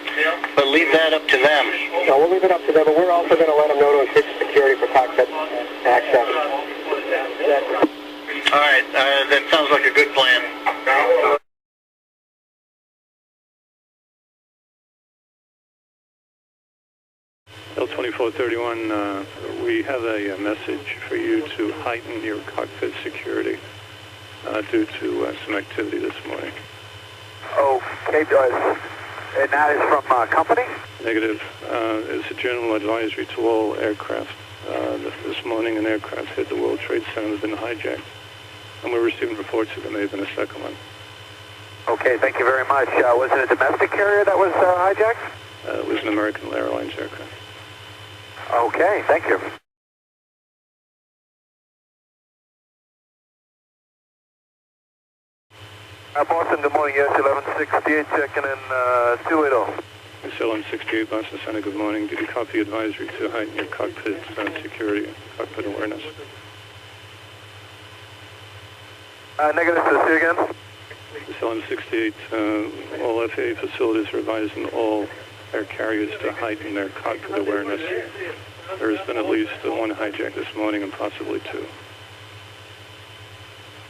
K: but leave that up to them.
F: No, we'll leave it up to them, but we're also going to let them know to increase the security for cockpit access.
K: All right, that sounds like a good plan.
E: L2431, we have a message for you to heighten your cockpit security due to some activity this morning.
A: Okay, and that is from company?
E: Negative. It's a general advisory to all aircraft. This morning an aircraft hit the World Trade Center and has been hijacked. And we're receiving reports that there may have been a second one.
A: Okay, thank you very much. Was it a domestic carrier that was hijacked?
E: It was an American Airlines aircraft.
A: Okay, thank you. Boston, good morning, yes, 1168, checking in 280.
E: Yes, 1168, Boston Center, good morning. Did you copy advisory to heighten your cockpit security, cockpit awareness?
A: Negative, say again?
E: Yes, 1168, all FAA facilities are advising all air carriers to heighten their cockpit awareness. There's been at least one hijack this morning and possibly two.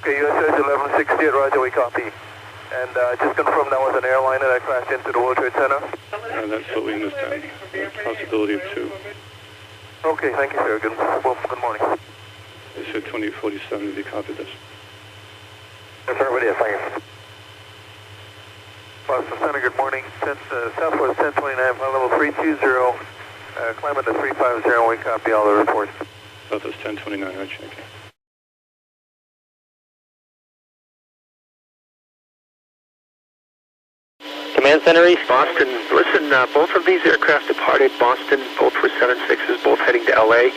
F: Okay, USS 1168, roger, we copy. And just confirm that was an airliner that crashed into the World Trade Center?
E: That's what we understand. Possibility of two.
F: Okay, thank you, sir. Good morning.
E: They said 2047 if you copied this.
F: Affirmative, thank you. Boston Center, good morning. Southwest 1029, flight level 320, climbing to 350, we copy all the reports.
E: Southwest 1029, right, check.
F: Command Center East, Boston. Listen, both of these aircraft departed Boston. Both were 76s, both heading to LA.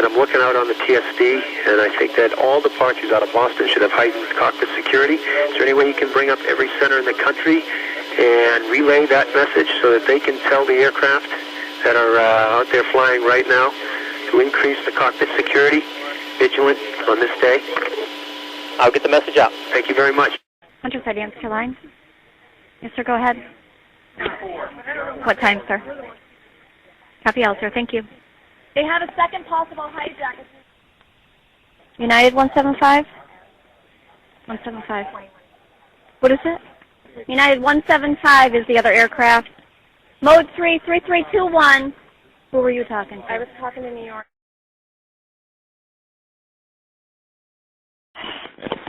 F: And I'm looking out on the TSD, and I think that all departures out of Boston should have heightened cockpit security. Is there any way you can bring up every center in the country and relay that message so that they can tell the aircraft that are out there flying right now to increase the cockpit security, vigilant on this day? I'll get the message out. Thank you very much.
V: Hunter Side, answer line. Yes, sir, go ahead. What time, sir? Copy all, sir. Thank you.
R: They have a second possible hijack.
V: United 175? 175. What is it? United 175 is the other aircraft. Mode 3, 3321. Who were you talking to?
C: I was talking to New York.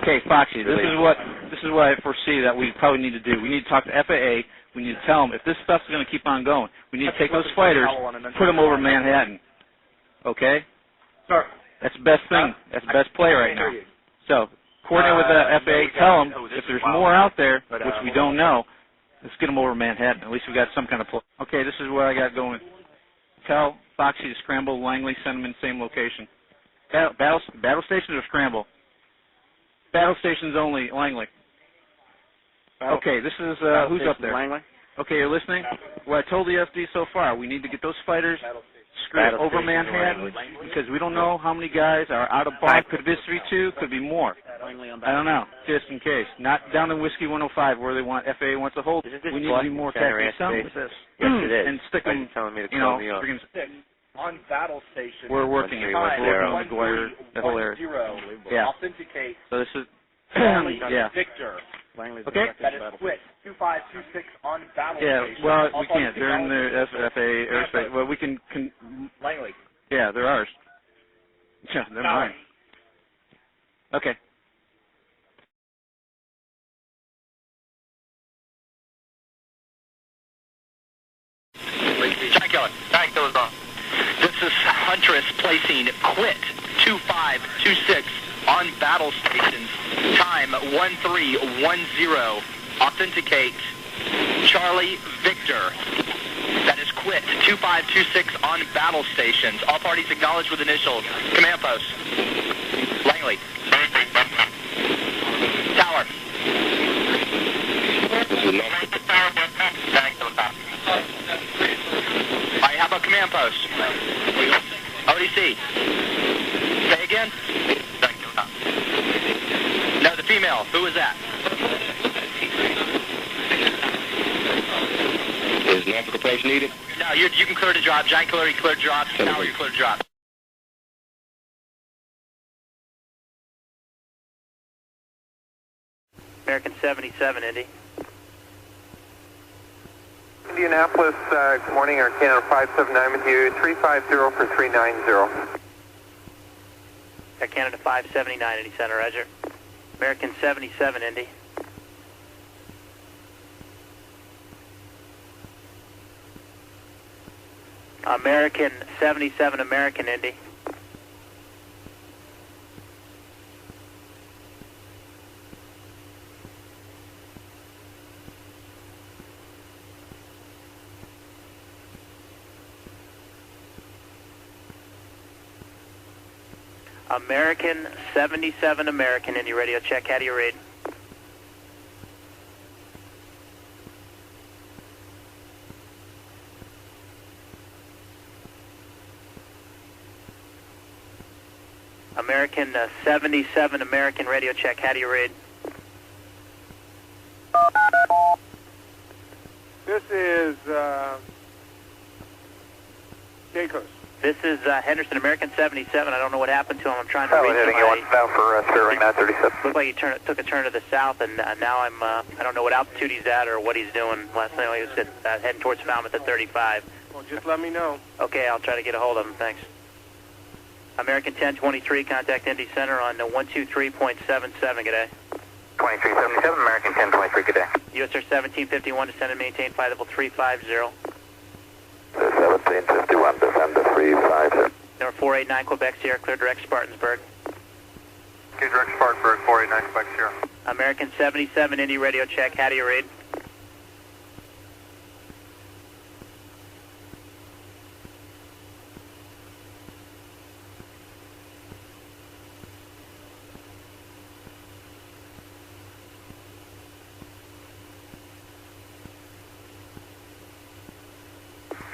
T: Okay, Foxy, this is what I foresee that we probably need to do. We need to talk to FAA. We need to tell them if this stuff's going to keep on going, we need to take those fighters, put them over Manhattan. Okay?
X: Sir.
T: That's the best thing. That's the best play right now. So, coordinate with the FAA. Tell them if there's more out there, which we don't know, let's get them over Manhattan. At least we got some kind of play. Okay, this is what I got going. Tell Foxy to scramble Langley, send them in the same location. Battle stations or scramble? Battle stations only, Langley. Okay, this is, who's up there?
U: Langley.
T: Okay, you're listening? What I told the FD so far, we need to get those fighters screwed over Manhattan because we don't know how many guys are out of bar. Could be 3-2, could be more. I don't know, just in case. Not down in Whiskey 105 where they want, FAA wants to hold. We need to be more tactical. Yes, it is. And stick them, you know,
X: on battle station.
T: We're working it. We're working on McGuire, that whole area. Yeah.
X: Authenticate.
T: So this is, yeah.
X: Victor.
T: Okay.
X: That is quit. 2526 on battle station.
T: Yeah, well, we can't. They're in the FAA airspace. Well, we can
X: Langley.
T: Yeah, they're ours. Yeah, they're mine. Okay.
N: Giant Killer's on. This is Huntress placing quit 2526 on battle stations. Time 1310. Authenticate Charlie Victor. That is quit 2526 on battle stations. All parties acknowledged with initials. Command post. Langley. Tower. Alright, how about command post? ODC. Say again? No, the female. Who is that?
O: Is nautical approach needed?
N: No, you can clear to drop. Giant Killer, you clear to drop. Tower, you clear to drop.
K: American 77, Indy.
F: Indianapolis, good morning, Air Canada 579 with you, 350 for 390.
K: Air Canada 579, Indy Center, roger. American 77, Indy. American 77, American, Indy. American 77, American, Indy radio check. How do you read? American 77, American radio check. How do you read?
F: This is Caicos.
I: This is Henderson, American 77. I don't know what happened to him. I'm trying to reach him.
B: Heading you now for serving 937.
I: Looked like he took a turn to the south, and now I don't know what altitude he's at or what he's doing. Last night he was heading towards Falmouth at 35.
H: Well, just let me know.
I: Okay, I'll try to get a hold of him. Thanks. American 1023, contact Indy Center on 123.77. Good day.
B: 2377, American 1023, good day.
I: US Air 1751, descend and maintain flight level 350.
B: 1751, descend to 350.
I: Number 489, Quebec Sierra, clear direct Spartansburg.
B: Okay, direct Spartanburg, 489, Quebec Sierra.
I: American 77, Indy radio check, how do you read?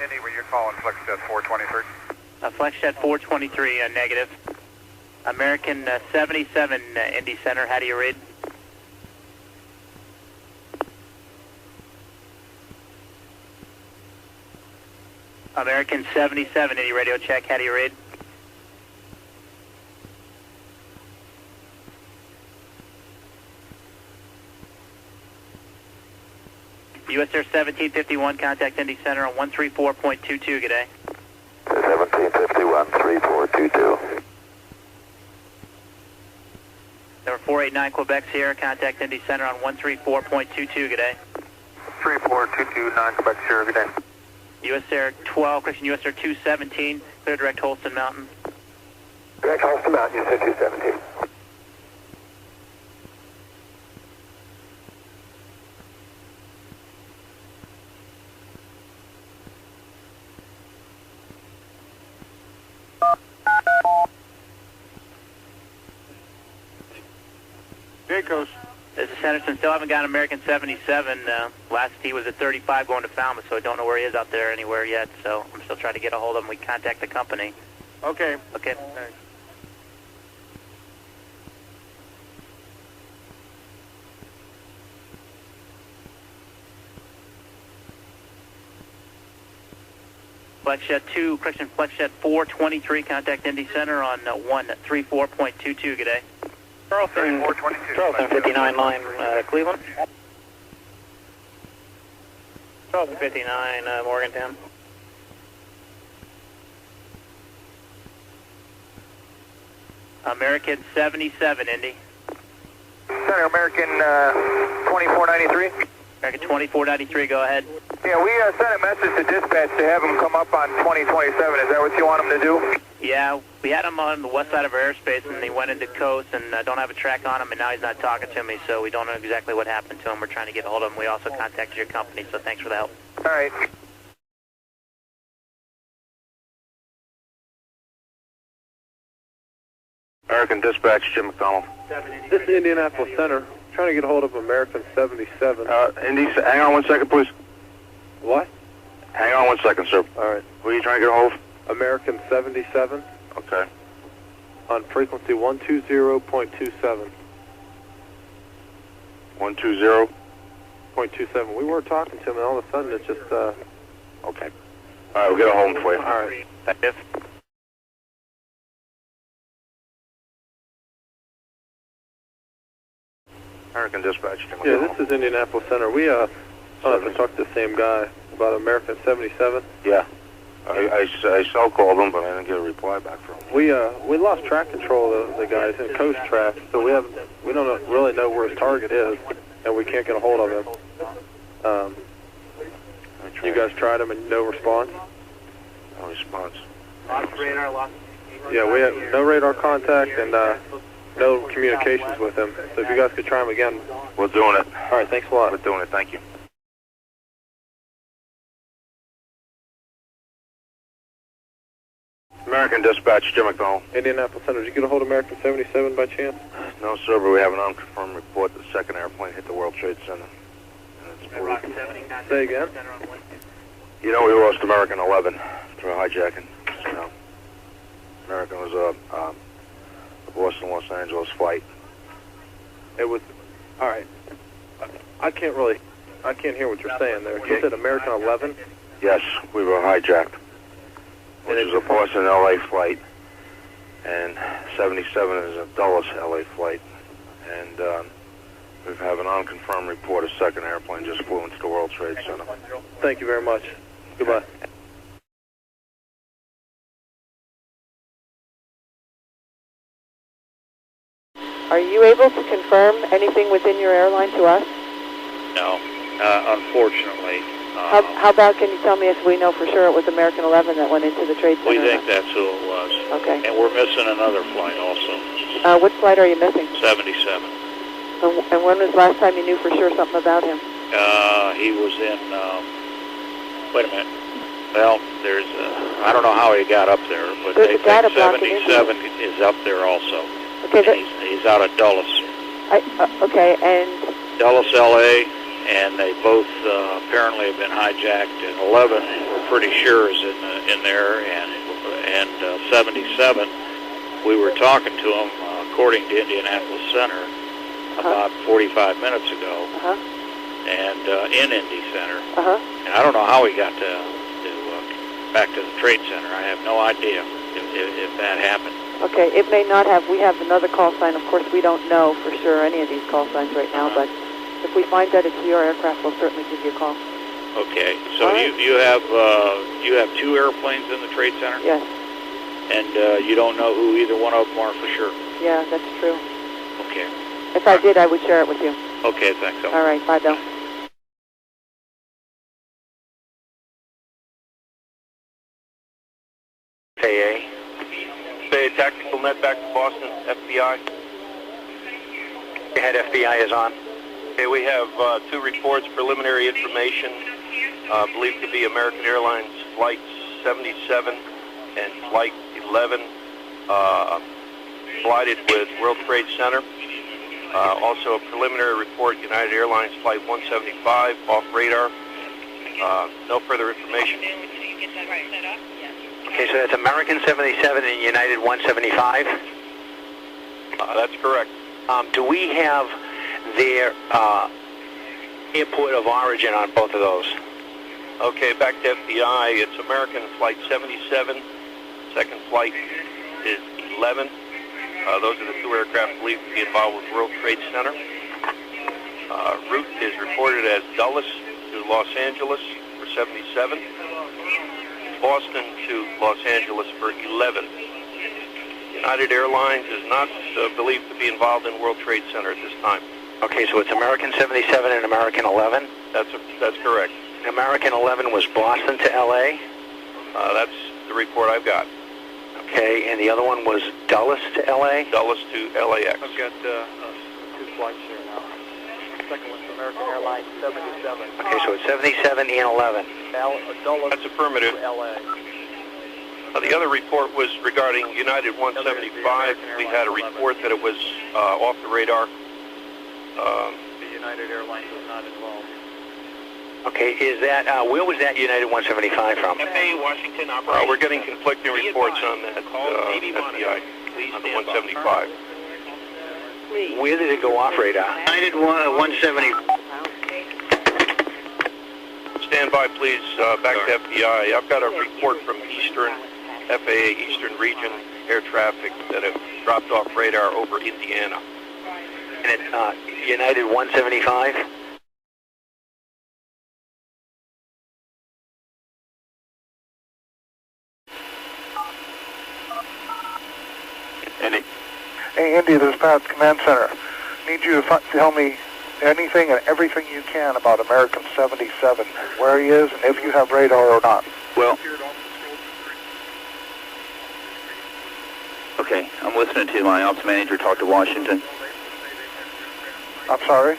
B: Indy, where you're calling FlexJet 423?
I: FlexJet 423, negative. American 77, Indy Center, how do you read? American 77, Indy radio check, how do you read? US Air 1751, contact Indy Center on 134.22, good day.
B: 1751, 3422.
I: Number 489, Quebec Sierra, contact Indy Center on 134.22, good day.
B: 34229, Quebec Sierra, good day.
I: US Air 12, correction, US Air 217, clear direct Holston Mountain.
B: Direct Holston Mountain, US Air 217.
H: Jacobs.
I: This is Henderson. Still haven't got American 77. Last he was at 35 going to Falmouth, so I don't know where he is out there anywhere yet. So I'm still trying to get a hold of him. We contact the company.
H: Okay.
I: Okay.
H: Thanks.
I: FlexJet 2, correction, FlexJet 423, contact Indy Center on 134.22, good day.
B: Charleston 422.
I: Charleston 59 line, Cleveland. Charleston 59, Morgantown. American 77, Indy.
B: Center, American 2493.
I: American 2493, go ahead.
B: Yeah, we sent a message to dispatch to have them come up on 2027. Is that what you want them to do?
I: Yeah, we had him on the west side of our airspace, and he went into coast, and don't have a track on him, and now he's not talking to me, so we don't know exactly what happened to him. We're trying to get a hold of him. We also contacted your company, so thanks for the help.
B: All right.
O: American Dispatch, Jim McDonald.
H: This is Indianapolis Center. Trying to get a hold of American 77.
O: Indy, hang on 1 second, please.
H: What?
O: Hang on 1 second, sir.
H: All right.
O: Who are you trying to get a hold of?
H: American 77.
O: Okay.
H: On frequency 120.27.
O: 120.27.
H: We were talking to him, and all of a sudden it's just,
O: Okay. All right, we'll get a hold of him for you.
H: All right.
I: Effective.
O: American Dispatch, Jim
H: Yeah,
O: McDonald.
H: this is Indianapolis Center. We, I don't know if I talked to the same guy about American 77.
O: Yeah. I cell called him, but I didn't get a reply back from him.
H: We lost track control of the guys in coast track, so we don't really know where his target is, and we can't get a hold of him. You guys tried him and no response?
O: No response.
I: Lost radar, lost.
H: Yeah, we have no radar contact and no communications with him. So if you guys could try him again.
O: We're doing it.
H: All right, thanks a lot.
O: We're doing it. Thank you. American Dispatch, Jim McDonald.
H: Indianapolis Center, did you get a hold of American 77 by chance?
O: No, sir, but we have an unconfirmed report that the second airplane hit the World Trade Center.
H: Say again?
O: You know, we lost American 11 through hijacking. You know, American was a Boston-Los Angeles flight.
H: It was, all right. I can't hear what you're saying there. You said American 11?
O: Yes, we were hijacked. which is a Boston-LA flight, and 77 is a Dulles-LA flight. And we have an unconfirmed report a second airplane just flew into the World Trade Center.
F: Thank you very much. Goodbye.
M: Are you able to confirm anything within your airline to us?
P: No, unfortunately.
M: How about, can you tell me if we know for sure it was American 11 that went into the Trade Center?
P: We think that's who it was.
M: Okay.
P: And we're missing another flight also.
M: What flight are you missing?
P: 77.
M: And when was the last time you knew for sure something about him?
P: He was in, wait a minute. Well, there's, I don't know how he got up there, but they think 77 is up there also.
M: Okay,
P: he's out of Dulles.
M: Okay, and...
P: Dulles, L.A., and they both apparently have been hijacked, and 11 we're pretty sure is in there, and 77, we were talking to him, according to Indianapolis Center, about 45 minutes ago, and in Indy Center, and I don't know how he got back to the Trade Center. I have no idea if that happened.
M: Okay, it may not have. We have another call sign. Of course, we don't know for sure any of these call signs right now, but if we find that it's your aircraft, we'll certainly give you a call.
P: Okay, so you have two airplanes in the Trade Center?
M: Yes.
P: And you don't know who either one of them are for sure?
M: Yeah, that's true.
P: Okay.
M: If I did, I would share it with you.
P: Okay, thanks.
M: All right, bye, Bill.
F: KA. Say tactical net back to Boston, FBI.
K: Head FBI is on.
F: Okay, we have two reports, preliminary information, believed to be American Airlines Flight 77 and Flight 11, collided with World Trade Center. Also a preliminary report, United Airlines Flight 175, off radar. No further information.
K: Okay, so that's American 77 and United 175?
F: That's correct.
K: Do we have their input of origin on both of those?
F: Okay, back to FBI. It's American Flight 77. Second flight is 11. Those are the two aircraft believed to be involved with World Trade Center. Route is reported as Dulles to Los Angeles for 77. Boston to Los Angeles for 11. United Airlines is not believed to be involved in World Trade Center at this time.
K: Okay, so it's American 77 and American 11?
F: That's correct.
K: American 11 was Boston to L.A.?
F: That's the report I've got.
K: Okay, and the other one was Dulles to L.A.?
F: Dulles to LAX.
Q: I've got two flights here now. Second one's American Airlines 77.
K: Okay, so it's 77 and 11.
F: That's affirmative.
Q: LA.
F: The other report was regarding United 175. We had a report that it was off the radar.
Q: The United Airlines was not involved.
K: Okay, is that, where was that United 175 from?
F: FAA Washington operations. We're getting conflicting reports on that FBI, on the 175.
K: Where did it go off radar?
F: United 170. Stand by, please. Back to FBI. I've got a report from Eastern, FAA Eastern Region air traffic that have dropped off radar over Indiana.
K: And it's United 175?
F: Andy.
S: Hey, Indy, this is Pat, Command Center. Need you to tell me anything and everything you can about American 77, where he is, and if you have radar or not.
W: Well, okay, I'm listening to my ops manager talk to Washington.
S: I'm sorry?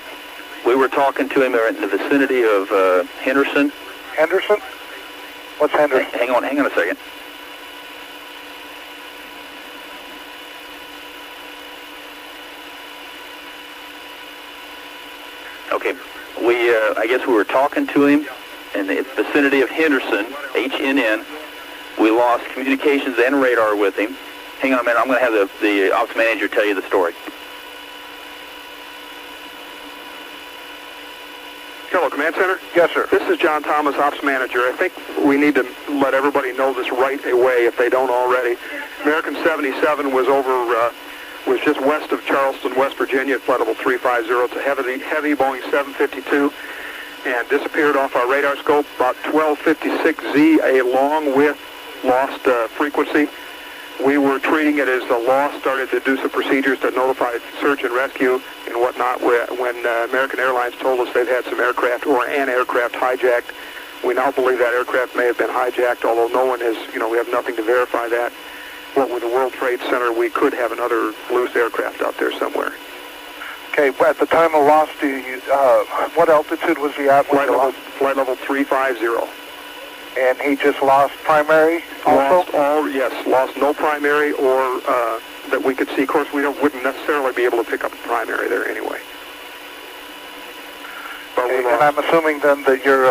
W: We were talking to him in the vicinity of Henderson.
S: Henderson? What's Henderson?
W: Hang on a second. Okay, I guess we were talking to him in the vicinity of Henderson, HNN. We lost communications and radar with him. Hang on a minute, I'm going to have the ops manager tell you the story.
D: Hello, Command Center?
S: Yes, sir.
D: This is John Thomas, Ops Manager. I think we need to let everybody know this right away if they don't already. American 77 was was just west of Charleston, West Virginia at flight level 350. It's a heavy Boeing 752 and disappeared off our radar scope about 1256Z, a long with lost frequency. We were treating it as a loss, started to do some procedures to notify search and rescue and whatnot when American Airlines told us they'd had some aircraft or an aircraft hijacked. We now believe that aircraft may have been hijacked, although no one has, we have nothing to verify that. What with the World Trade Center, we could have another loose aircraft out there somewhere.
S: Okay, at the time of loss, what altitude was he at?
D: Flight level 350.
S: And he just lost primary also?
D: Lost no primary or that we could see. Of course, we wouldn't necessarily be able to pick up a primary there anyway. But
S: okay, and I'm assuming then that you're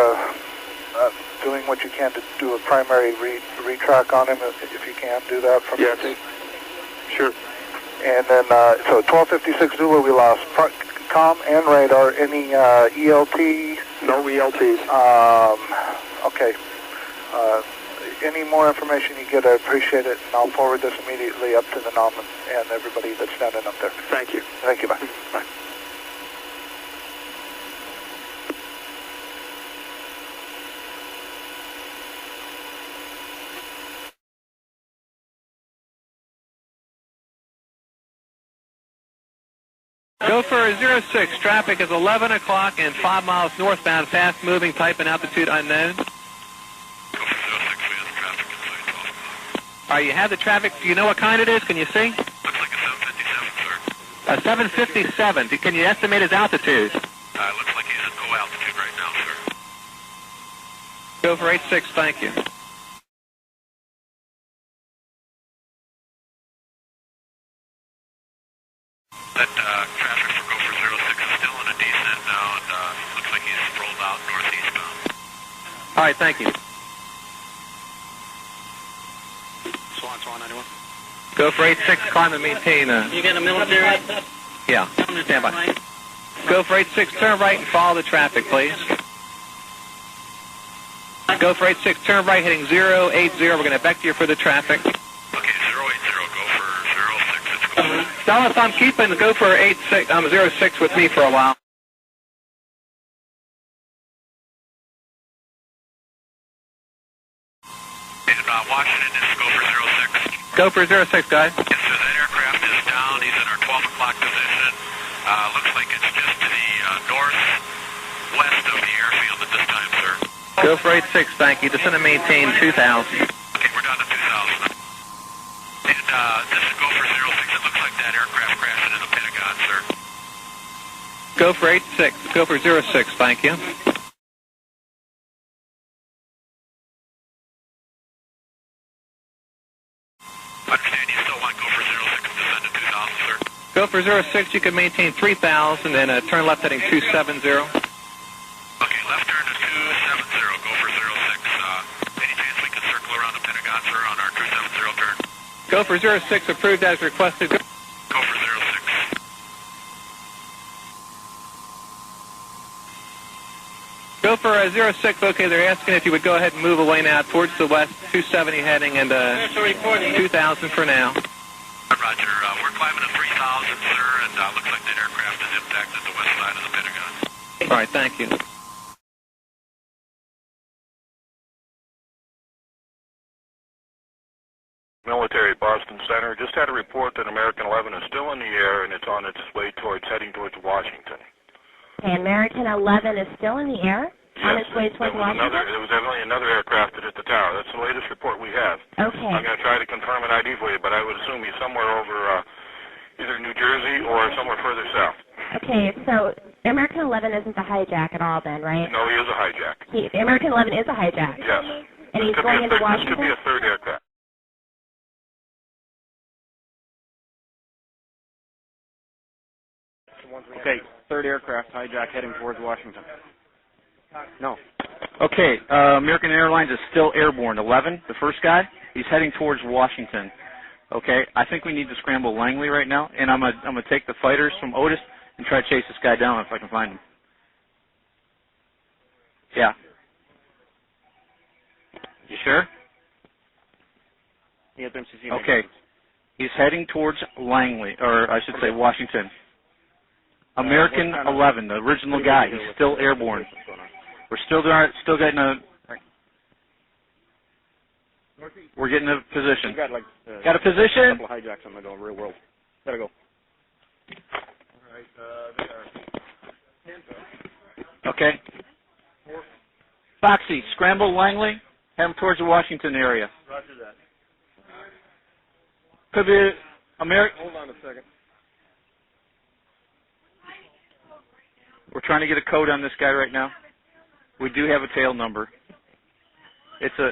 S: doing what you can to do a primary retrack on him, if you can do that from
D: yes. Sure.
S: And then, so 1256 Zulu, we lost comm and radar. Any ELT?
D: No ELTs.
S: Okay. Any more information you get, I appreciate it, and I'll forward this immediately up to the NOM and everybody that's standing up there.
D: Thank you.
S: Thank you, bye.
D: Bye.
G: Go for 06, traffic is 11 o'clock and 5 miles northbound, fast moving, type and altitude unknown. All right, you have the traffic. Do you know what kind it is? Can you see?
J: Looks like a 757, sir.
G: A 757. Can you estimate his altitude?
J: Looks like he's at low altitude right now, sir.
G: Go for 86, thank you.
J: That traffic for Gopher 06 is still in a descent now, and looks like he's rolled out northeastbound.
G: All right, thank you.
J: Swan 91.
G: Go for 86, climb and maintain.
K: You got a military?
G: Yeah, stand by. Go for 86, turn right and follow the traffic, please. Go for 86, turn right, heading 080. We're going to vector you for the traffic.
J: Okay, 080, go for 06. It's going.
G: Dallas, I'm keeping go for 86, 06 with me for a while.
J: Washington, this is go for 06.
G: Go for 06, guys.
J: Yes, sir, that aircraft is down. He's in our 12 o'clock position. Looks like it's just to the northwest of the airfield at this time, sir.
G: Go for 86, thank you. Descend and maintain 2,000.
J: Okay, we're down to 2,000. And this is go for 06. It looks like that aircraft crashed into the Pentagon, sir.
G: Go for 86. Go for 06, thank you.
J: Understand, you still want go for 06 and descend to 2,000, sir?
G: Go for 06, you can maintain 3,000, and turn left heading 270.
J: Okay, left turn to 270, go for 06. Any chance we can circle around the Pentagon, sir, on our 270 turn?
G: Go for 06, approved as requested.
J: Go for 06.
G: Go for 06, okay, they're asking if you would go ahead and move away now towards the west, 270 heading, and 2,000 for now.
J: Roger, we're climbing to 3,000, sir, and looks like that aircraft is impacted the west side of the Pentagon.
G: All right, thank you.
L: Military, Boston Center. Just had a report that American 11 is still in the air and it's on its way heading towards Washington.
R: Okay, American 11 is still in the air?
L: Yes,
R: on its way towards Washington?
L: There was evidently another aircraft that hit the tower. That's the latest report we have.
R: Okay.
L: I'm going to try to confirm an ID for you, but I would assume he's somewhere over either New Jersey or somewhere further south.
R: Okay, so American 11 isn't the hijack at all then, right?
L: No, he is a hijack.
R: American 11 is a hijack?
L: Yes.
R: And he's going into Washington?
L: This could be a third aircraft.
T: Okay, third aircraft hijack heading towards Washington. No. Okay, American Airlines is still airborne. 11, the first guy, he's heading towards Washington. Okay, I think we need to scramble Langley right now, and I'm gonna take the fighters from Otis and try to chase this guy down if I can find him. Yeah. You sure? Okay. He's heading towards Langley, or I should say Washington. American 11, the original guy. He's still airborne. We're still getting a. We're getting a position. Got a position.
A: A couple of hijacks on the go, real world. Gotta go.
T: Okay. Foxy, scramble Langley. Head him towards the Washington area.
A: Roger that.
T: Could be American.
A: Hold on a second.
T: We're trying to get a code on this guy right now. We do have a tail number. It's a.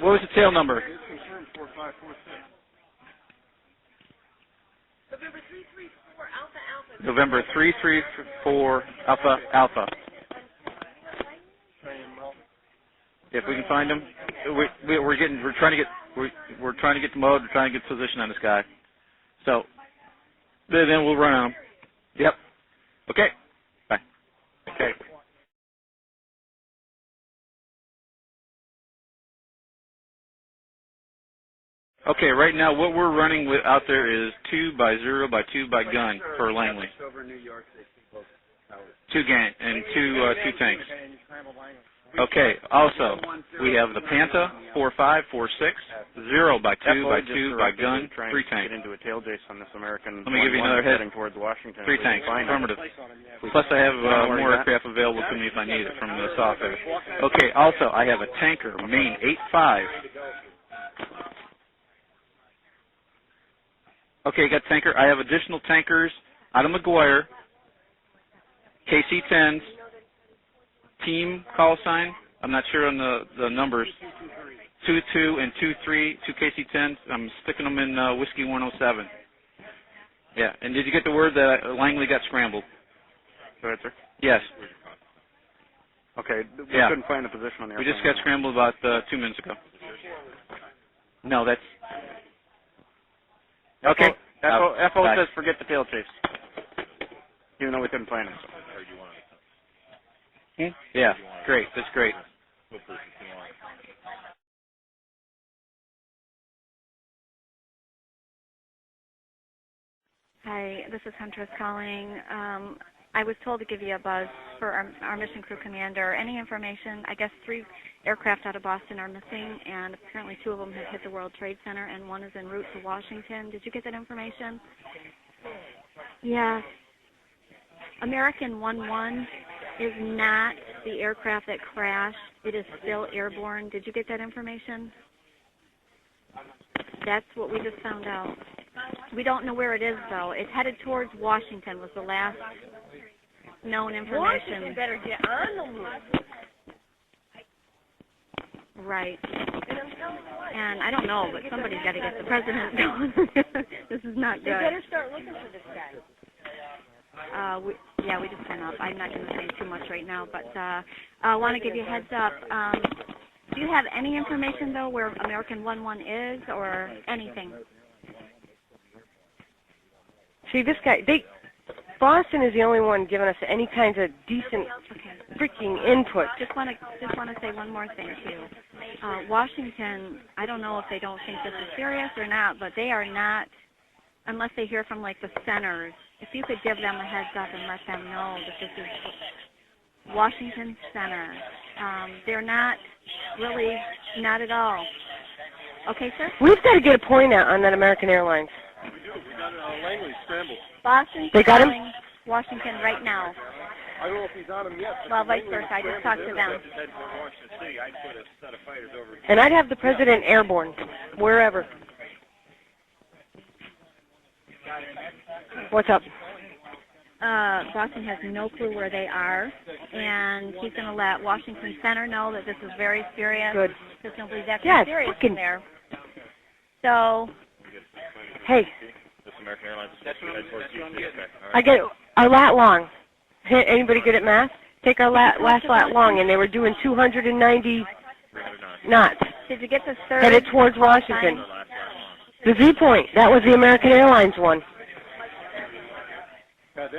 T: What was the tail number? November 334 Alpha Alpha. If we can find him, we're trying to get the mode. We're trying to get position on this guy. So then we'll run on him. Yep. Okay. Bye. Okay. Okay, right now what we're running with out there is 2x0 by 2 by gun for Langley. 2 gang and two tanks. Okay, also we have the Panther 4546 0 by 2 by 2 by gun 3 tanks.
A: Get into a tail chase on this American.
T: Let me give you another head.
A: Heading towards Washington.
T: 3 tanks. Affirmative. Plus I have more aircraft available to me if I need it from the soft air. Okay, also I have a tanker, main 85. Okay, got tanker. I have additional tankers out of McGuire, KC-10s, team call sign. I'm not sure on the numbers. 2-2 and 2-3, 2 KC-10s. I'm sticking them in Whiskey 107. Yeah, and did you get the word that Langley got scrambled?
A: Go ahead, sir.
T: Yes.
A: Okay, we couldn't find a position on the airplane.
T: We just got scrambled about 2 minutes ago. No, that's... Okay.
A: FO says forget the tail chase. Even though we couldn't plan it.
T: Yeah, great. That's great.
C: Hi, this is Huntress calling. I was told to give you a buzz for our mission crew commander. Any information? I guess 3 aircraft out of Boston are missing, and apparently 2 of them have hit the World Trade Center, and 1 is en route to Washington. Did you get that information? Yes. American 11 is not the aircraft that crashed. It is still airborne. Did you get that information? That's what we just found out. We don't know where it is, though. It's headed towards Washington was the last known information.
R: Washington better get on the move.
C: Right. And I don't know, but somebody's got to get the president going. This is not good.
R: They better start looking for this guy.
C: We just hung up. I'm not going to say too much right now, but I want to give you a heads up. Do you have any information, though, where American 11 is or anything?
R: See, this guy, Boston is the only one giving us any kinds of decent freaking input.
C: Just want to say one more thing, too. Washington, I don't know if they don't think this is serious or not, but they are not, unless they hear from, like, the centers. If you could give them a heads up and let them know that this is Washington Center. They're not really, not at all. Okay, sir?
R: We've got to get a point out on that American Airlines.
H: We do. We got Langley scrambled.
C: Boston's
R: they got him?
C: Washington right now.
H: I don't know if he's on him yet.
C: Well, vice versa. I just talked to them.
R: And I'd have the president airborne, wherever. What's up?
C: Boston has no clue where they are, and he's going to let Washington Center know that this is very serious.
R: Good.
C: Because nobody's that serious
R: fucking
C: in there. So,
R: hey.
H: This American Airlines is head towards UCS.
R: I get our lat long. Anybody good at math? Take our last lat long, and they were doing 290 knots.
C: Did you get the third?
R: Headed towards Washington. The Z point. That was the American Airlines one.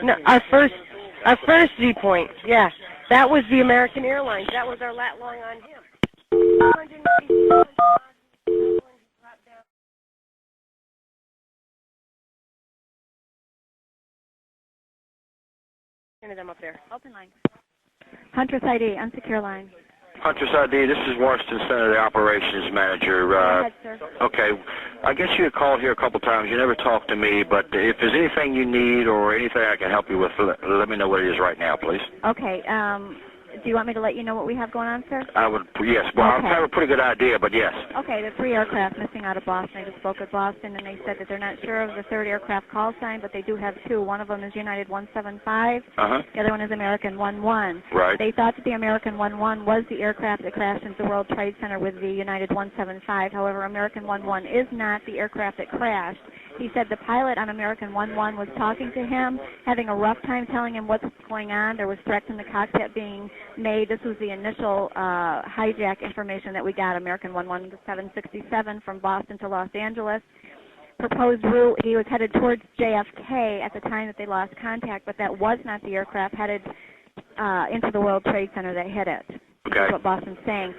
E: No, our first Z point. Yeah, that was the American Airlines. That was our lat long on him. Them up there.
C: Open line. Huntress ID, unsecure line.
L: Huntress ID, this is Washington Center, the operations manager.
C: Go ahead, sir.
L: Okay, I guess you had called here a couple times. You never talked to me, but if there's anything you need or anything I can help you with, let me know what it is right now, please.
C: Okay, do you want me to let you know what we have going on, sir?
L: I would, yes. Well,
C: Okay.
L: I have a pretty good idea, but yes.
C: Okay, the 3 aircraft missing out of Boston. I just spoke with Boston, and they said that they're not sure of the 3rd aircraft call sign, but they do have 2. One of them is United 175. The other one is American 11.
L: Right.
C: They thought that the American 11 was the aircraft that crashed into the World Trade Center with the United 175. However, American 11 is not the aircraft that crashed. He said the pilot on American 11 was talking to him, having a rough time telling him what's going on. There was threats in the cockpit being made. This was the initial hijack information that we got, American 11 to 767 from Boston to Los Angeles. Proposed route, he was headed towards JFK at the time that they lost contact, but that was not the aircraft headed into the World Trade Center that hit it.
L: Okay.
C: That's what Boston's saying.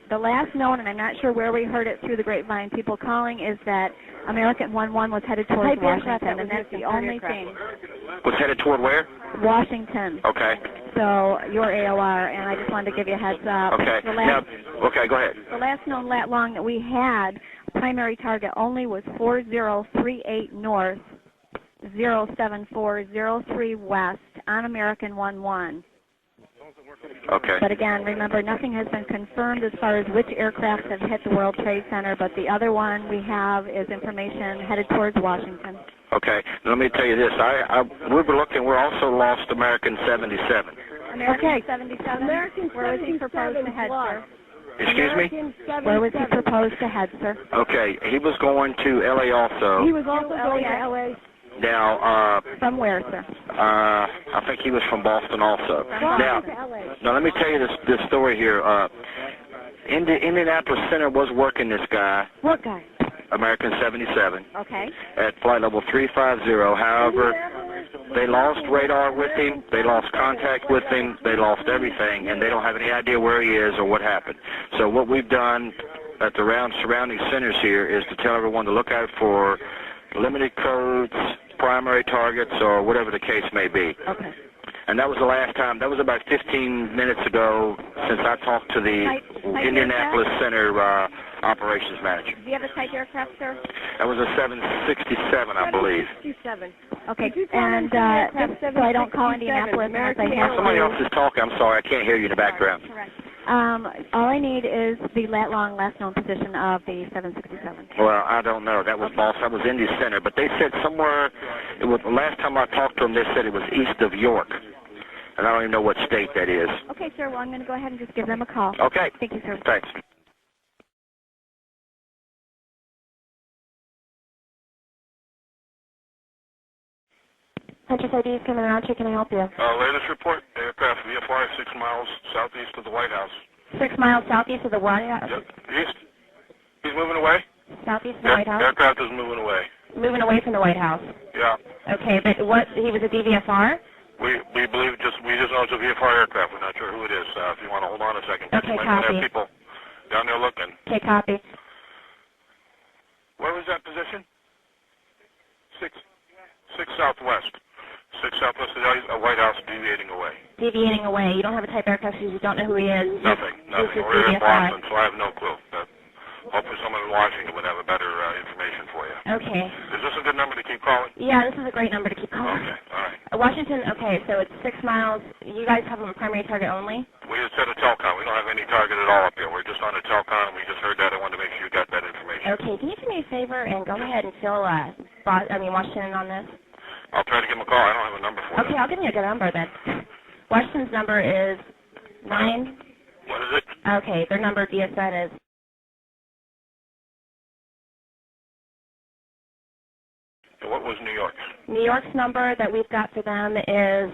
C: The last known, and I'm not sure where we heard it through the grapevine, people calling, is that American 11 was headed towards Washington, and that's the only thing.
L: Was headed toward where?
C: Washington.
L: Okay.
C: So your AOR, and I just wanted to give you a heads up.
L: Okay. Okay, go ahead.
C: The last known lat long that we had, primary target only was 4038 north, 07403 west on American 11.
L: Okay.
C: But again, remember, nothing has been confirmed as far as which aircraft have hit the World Trade Center, but the other one we have is information headed towards Washington.
L: Okay. Now, let me tell you this. We were looking. We're also lost American 77.
C: American 77? Where was he proposed to head, sir?
L: Excuse me?
C: Where was he proposed to head, sir?
L: Okay. He was going to L.A. also.
C: He was also going to L.A.
L: Now,
C: from where, sir?
L: I think he was from Boston also. Now, let me tell you this story here. Indianapolis Center was working this guy.
C: What guy?
L: American 77.
C: Okay.
L: At flight level 350. However, they lost radar with him. They lost contact with him. They lost everything, and they don't have any idea where he is or what happened. So what we've done at the surrounding centers here is to tell everyone to look out for limited codes, primary targets, or whatever the case may be.
C: Okay.
L: And that was the last time. That was about 15 minutes ago since I talked to the Indianapolis Center operations manager.
C: Do you have a type aircraft, sir?
L: That was a 767, I believe.
E: 767.
C: Okay. And just so I don't call Indianapolis unless I have
L: Somebody else is talking. I'm sorry. I can't hear you in the background.
C: Correct. All I need is the last known position of the 767.
L: Well, I don't know. That was Boston. That was Indy Center. But they said somewhere, the last time I talked to them, they said it was east of York. And I don't even know what state that is.
C: Okay, sir. Well, I'm going to go ahead and just give them a call.
L: Okay.
C: Thank you, sir.
L: Thanks.
C: Huntress ID is coming around. Can I help you?
L: Latest report, aircraft VFR 6 miles southeast of the White House.
C: 6 miles southeast of the White House?
L: Yep. East. He's moving away?
C: Southeast of the White House?
L: Aircraft is moving away.
C: Moving away from the White House?
L: Yeah.
C: Okay, but he was a DVFR?
L: We believe we just know it's a VFR aircraft. We're not sure who it is. If you want to hold on a second.
C: Okay,
L: might
C: copy.
L: have people down there looking.
C: Okay, copy.
L: Where was that position? 6 southwest. 6 southwest of the White House, deviating away.
C: Deviating away. You don't have a type aircraft because you don't know who he is?
L: Nothing. We're in Boston, so I have no clue. Hopefully someone in Washington would have a better information for you.
C: Okay.
L: Is this a good number to keep calling?
C: Yeah, this is a great number to keep calling.
L: Okay, all right.
C: Washington, okay, so it's 6 miles. You guys have a primary target only?
L: We just set a telcon. We don't have any target at all up here. We're just on a telcon, and we just heard that. I wanted to make sure you got that information.
C: Okay, can you do me a favor and go ahead and fill Washington in on this?
L: I'll try to give him a call. I don't have a number for you.
C: Okay, I'll give you a good number then. Washington's number is 9.
L: What is it?
C: Okay, their number DSN is.
L: And what was New York's?
C: New York's number that we've got for them is.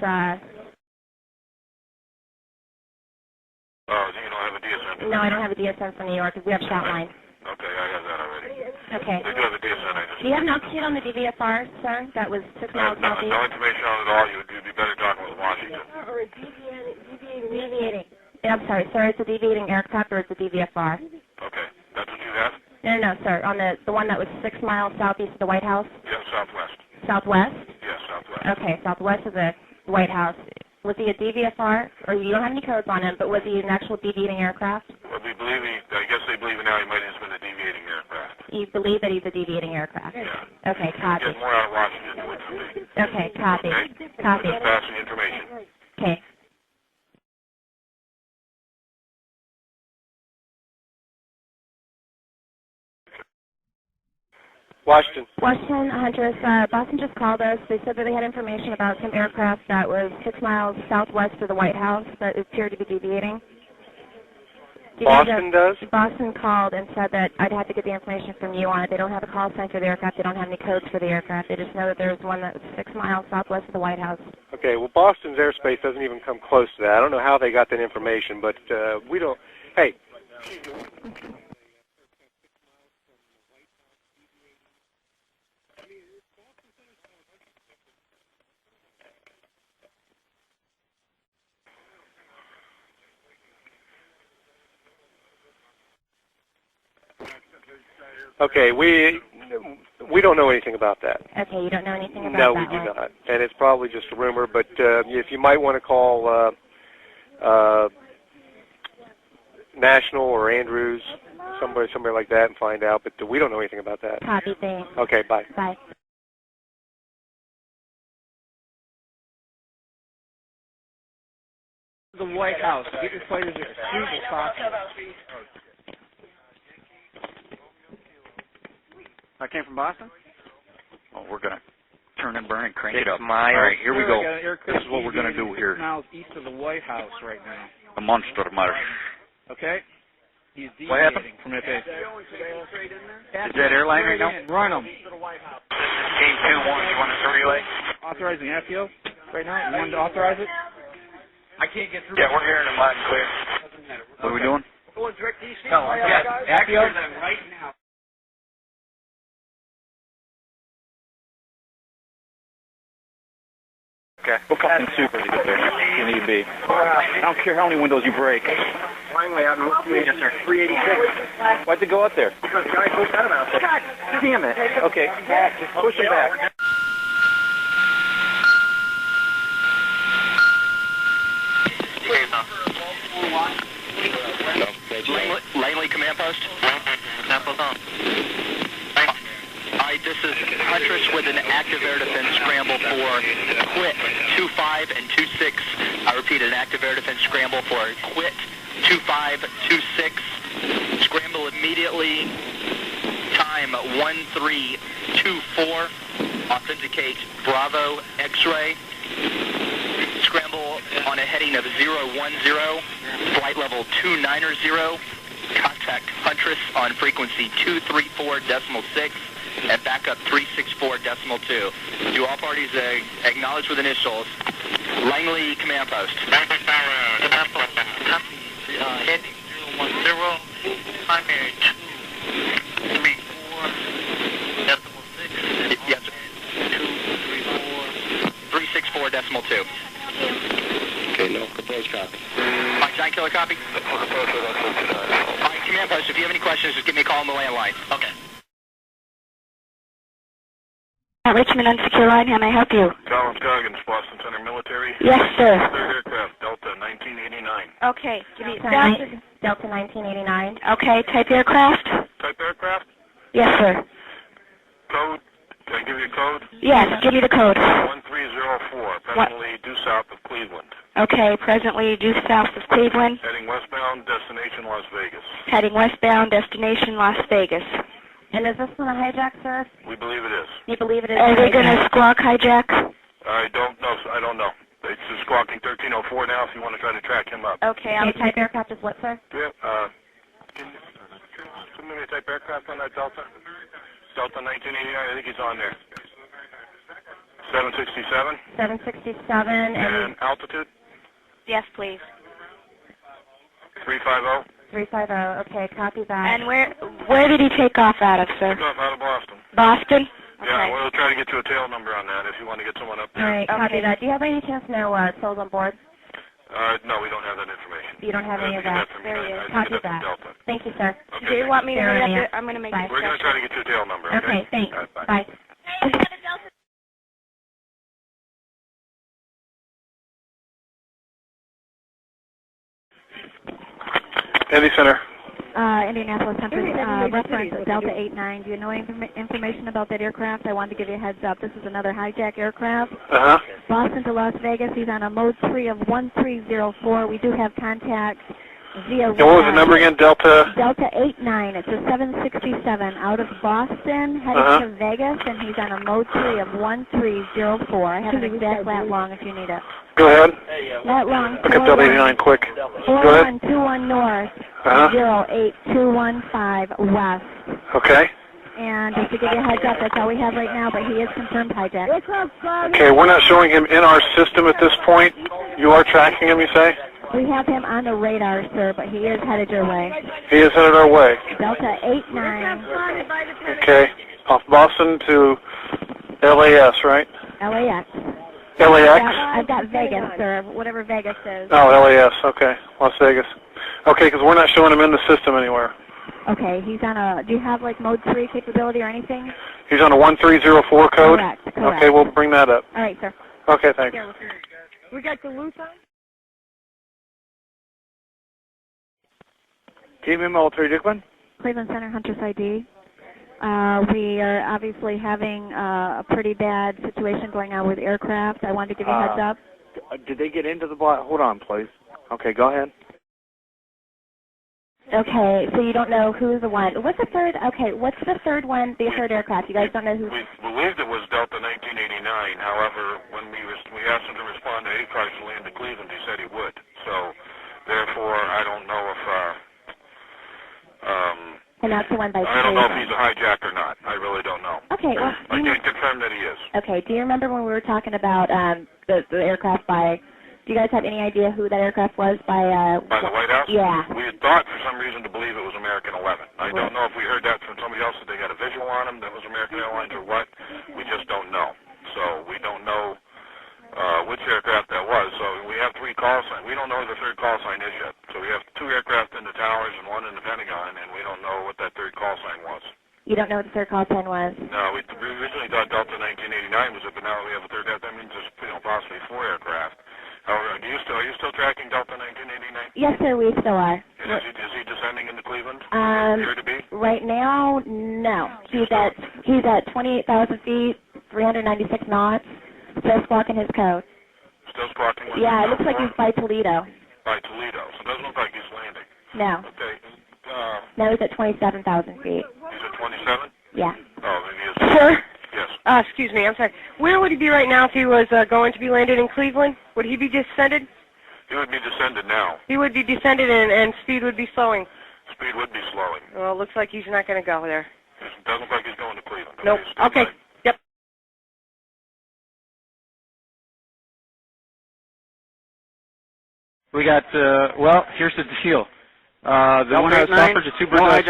L: Oh, you don't have a DSN?
C: No, I don't have a DSN for New York. We have Shoutline.
O: Okay, I have that already.
R: Okay.
O: They do have a DSN.
R: Do you have an altitude on the DVFR, sir? That was 6 miles
O: no
R: southeast?
O: information on it at all. You'd be better talking with Washington.
R: Or a deviating. I'm sorry, sir. It's a deviating aircraft or it's a DVFR?
O: Okay, that's what you have?
R: No, sir. On the one that was 6 miles southeast of the White House?
O: Yeah, southwest.
R: Southwest?
O: Yes, southwest.
R: Okay, southwest of the White House. Was he a DVFR? Or you don't have any codes on him, but was he an actual deviating aircraft?
O: Well, I guess they believe now he might have been a deviating aircraft.
R: You believe that he's a deviating aircraft?
O: Yeah.
R: Okay, copy.
O: Get more out of Washington than what you think.
R: Okay, copy.
O: Okay?
R: Copy.
O: Just passing information.
R: Okay.
N: Washington.
R: Washington, Huntress, Boston just called us. They said that they had information about some aircraft that was 6 miles southwest of the White House that appeared to be deviating.
N: Boston does?
R: Boston called and said that I'd have to get the information from you on it. They don't have a call sign for the aircraft. They don't have any codes for the aircraft. They just know that there was one that was 6 miles southwest of the White House.
N: Okay, well, Boston's airspace doesn't even come close to that. I don't know how they got that information, but we don't... Hey. Okay, we don't know anything about that.
R: Okay, you don't know anything about
N: no,
R: that?
N: No, we do not. And it's probably just a rumor, but if you might want to call National or Andrews, somebody like that, and find out, but we don't know anything about that.
R: Copy, thanks.
N: Okay, bye.
R: Bye.
U: The White House. Get your players there as soon as possible.
A: That came from Boston?
V: Oh, we're going to turn and burn and crank
U: 6
V: it up.
U: miles.
V: All right, here we go.
U: This
V: is what we're going to do here.
U: 6 miles east of the White House right now.
V: A monster march.
U: Okay? He's
V: What happened?
U: deviating from FA.
V: Is that airline right now?
U: Run him.
V: Game 2, 1, you want us to relay?
U: Authorizing FPO right now? You want to authorize it?
V: I can't get through. Yeah, we're hearing it loud and clear. What are we doing?
U: Going direct DC.
V: No, yes.
U: FPO?
V: Right now. Okay. We'll fucking super to get there. You need to be. I don't care how many windows you break.
F: Finally, out in
V: Yes, sir.
F: 386.
V: Why'd they go out there?
F: Because the guy pushed out out there.
V: God damn it. Okay. Push him back.
W: Langley Command Post. This is Huntress with an active air defense scramble for quit 25 and 26. I repeat, an active air defense scramble for quit 2526. Scramble immediately. Time 1324. Authenticate Bravo X-ray. Scramble on a heading of 010. Flight level 290. Contact Huntress on frequency 234.6 and backup 364.2. Do all parties acknowledge with initials. Langley Command Post.
K: Heading 010, primary 234.6.
W: Yes, sir. 364.2.
V: Okay, no, approach copy.
W: Mike Giant Killer copy? Mike Command Post, if you have any questions, just give me a call on the landline. Okay.
R: Richmond Unsecure Line, how may I help you?
O: Colin Scoggins, Boston Center Military.
R: Yes, sir.
O: Third aircraft, Delta 1989.
R: Okay, give me Delta 1989. Okay, type aircraft?
O: Type aircraft?
R: Yes, sir.
O: Code? Can I give you a code?
R: Yes, give me the code.
O: 1304, presently due south of Cleveland.
R: Okay, presently due south of Cleveland.
O: Heading westbound, destination Las Vegas.
R: Heading westbound, destination Las Vegas. And is this one a hijack, sir?
O: We believe it is.
R: You believe it is? Are they going to squawk hijack?
O: I don't know. It's just squawking 1304 now if you want to try to track him up.
R: Okay, type aircraft is what, sir?
O: Yeah, can you give me a type aircraft on that Delta? Delta 1989, I think he's on there. 767?
R: 767
O: And altitude?
R: Yes, please.
O: 350?
B: 350. Okay, copy that.
E: And where did he take off out of, sir?
O: Took off out of Boston.
E: Boston?
O: Yeah, we'll try to get you a tail number on that if you want to get someone up there.
B: All right, copy that. Do you have any chance to know souls on board?
O: No, we don't have that information.
B: You don't have any of that?
O: There
B: he is. Copy that. Thank you, sir.
O: Okay,
E: Do you want me to hurry up? I'm going to make
B: Bye.
O: We're going to try to get you a tail number, okay?
B: Okay, thanks.
O: All right,
B: bye.
H: Indy Center.
C: Indianapolis Hunter, reference Delta 89. Do you know any information about that aircraft? I wanted to give you a heads up. This is another hijack aircraft.
H: Uh-huh.
C: Boston to Las Vegas. He's on a mode 3 of 1304. We do have contact via...
H: And what was the number again? Delta?
C: Delta 89. It's a 767 out of Boston heading to Vegas, and he's on a mode 3 of 1304. I have an exact lat long if you need it.
H: Go ahead.
C: Lat long.
H: Look up Delta 89 quick. Go ahead.
C: 4121 north. 08215 west.
H: Okay.
C: And just to give you a heads up, that's all we have right now, but he is confirmed hijack.
H: Okay, we're not showing him in our system at this point. You are tracking him, you say?
C: We have him on the radar, sir, but he is headed your way.
H: He is headed our way.
C: Delta 89.
H: Okay. Off Boston to LAS, right?
C: LAX.
H: LAX?
C: I've got Vegas, sir, whatever Vegas is.
H: Oh, LAS, okay. Las Vegas. Okay, because we're not showing him in the system anywhere.
C: Okay, he's on a, do you have like mode 3 capability or anything?
H: He's on a 1304 code?
C: Correct.
H: Okay, we'll bring that up.
C: All right, sir.
H: Okay, thanks.
E: We got Duluth on?
U: Team in Military Dickman.
C: Cleveland Center, Hunter's ID. We are obviously having a pretty bad situation going on with aircraft. I wanted to give you a heads up.
U: Did they get into the block? Hold on, please. Okay, go ahead.
B: Okay, so you don't know who's the one. What's the third? Okay, what's the third one? The third aircraft. You guys don't know who?
O: We believed it was Delta 1989. However, when we asked him to respond to A-Price and land to Cleveland, he said he would. So, therefore, I don't know if
B: and that's the one by
O: I don't know if he's a hijack or not. I really don't know.
B: Okay, well,
O: I can't confirm that he is.
B: Okay, do you remember when we were talking about the aircraft by? Do you guys have any idea who that aircraft was by
O: the White House?
B: Yeah.
O: We had thought for some reason to believe it was American 11. I don't know if we heard that from somebody else that they got a visual on him that was American Airlines or what. We just don't know. So we don't know which aircraft that was. So we have 3 call signs. We don't know who the third call sign is yet. So we have 2 aircraft in the towers and 1 in the Pentagon, and we don't know what that third call sign was.
B: You don't know what the third call sign was?
O: No, we originally thought Delta 1989 was it, but now we have a third aircraft. That means there's possibly 4 aircraft. However, are you still tracking Delta 1989?
B: Yes, sir, we still are.
O: And is he descending into Cleveland? Appear to be?
B: Right now, no. He's at 28,000 feet, 396 knots, still squawking his code.
O: Still squawking?
B: Yeah, it looks like he's by Toledo.
O: By Toledo, so it doesn't look like he's landing.
B: No.
O: Okay.
B: No, he's at 27,000 feet.
O: He's at 27?
B: Yeah.
O: Oh, then he is.
E: Sir?
O: Yes.
E: Excuse me, I'm sorry. Where would he be right now if he was going to be landed in Cleveland? Would he be descended?
O: He would be descended now.
E: He would be descended and speed would be slowing.
O: Speed would be slowing.
E: Well, it looks like he's not going to go there.
O: It doesn't look like he's going to Cleveland.
E: Nope. Okay. Yep.
T: We got, well, here's the deal. The one I was offered to 2 birds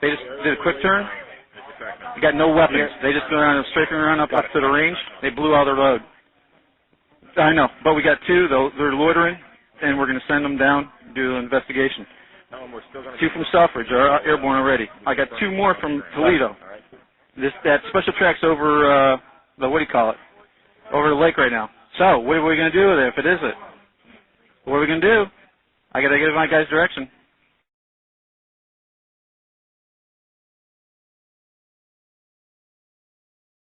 T: they just did a quick turn. They got no weapons. They just go on a straight run up to the range. They blew all their load. I know, but we got 2, though. They're loitering, and we're going to send them down, do an investigation. 2 from Selfridge are airborne already. I got 2 more from Toledo. That special track's over over the lake right now. So, what are we going to do with it if it isn't? What are we going to do? I got to give my guys direction.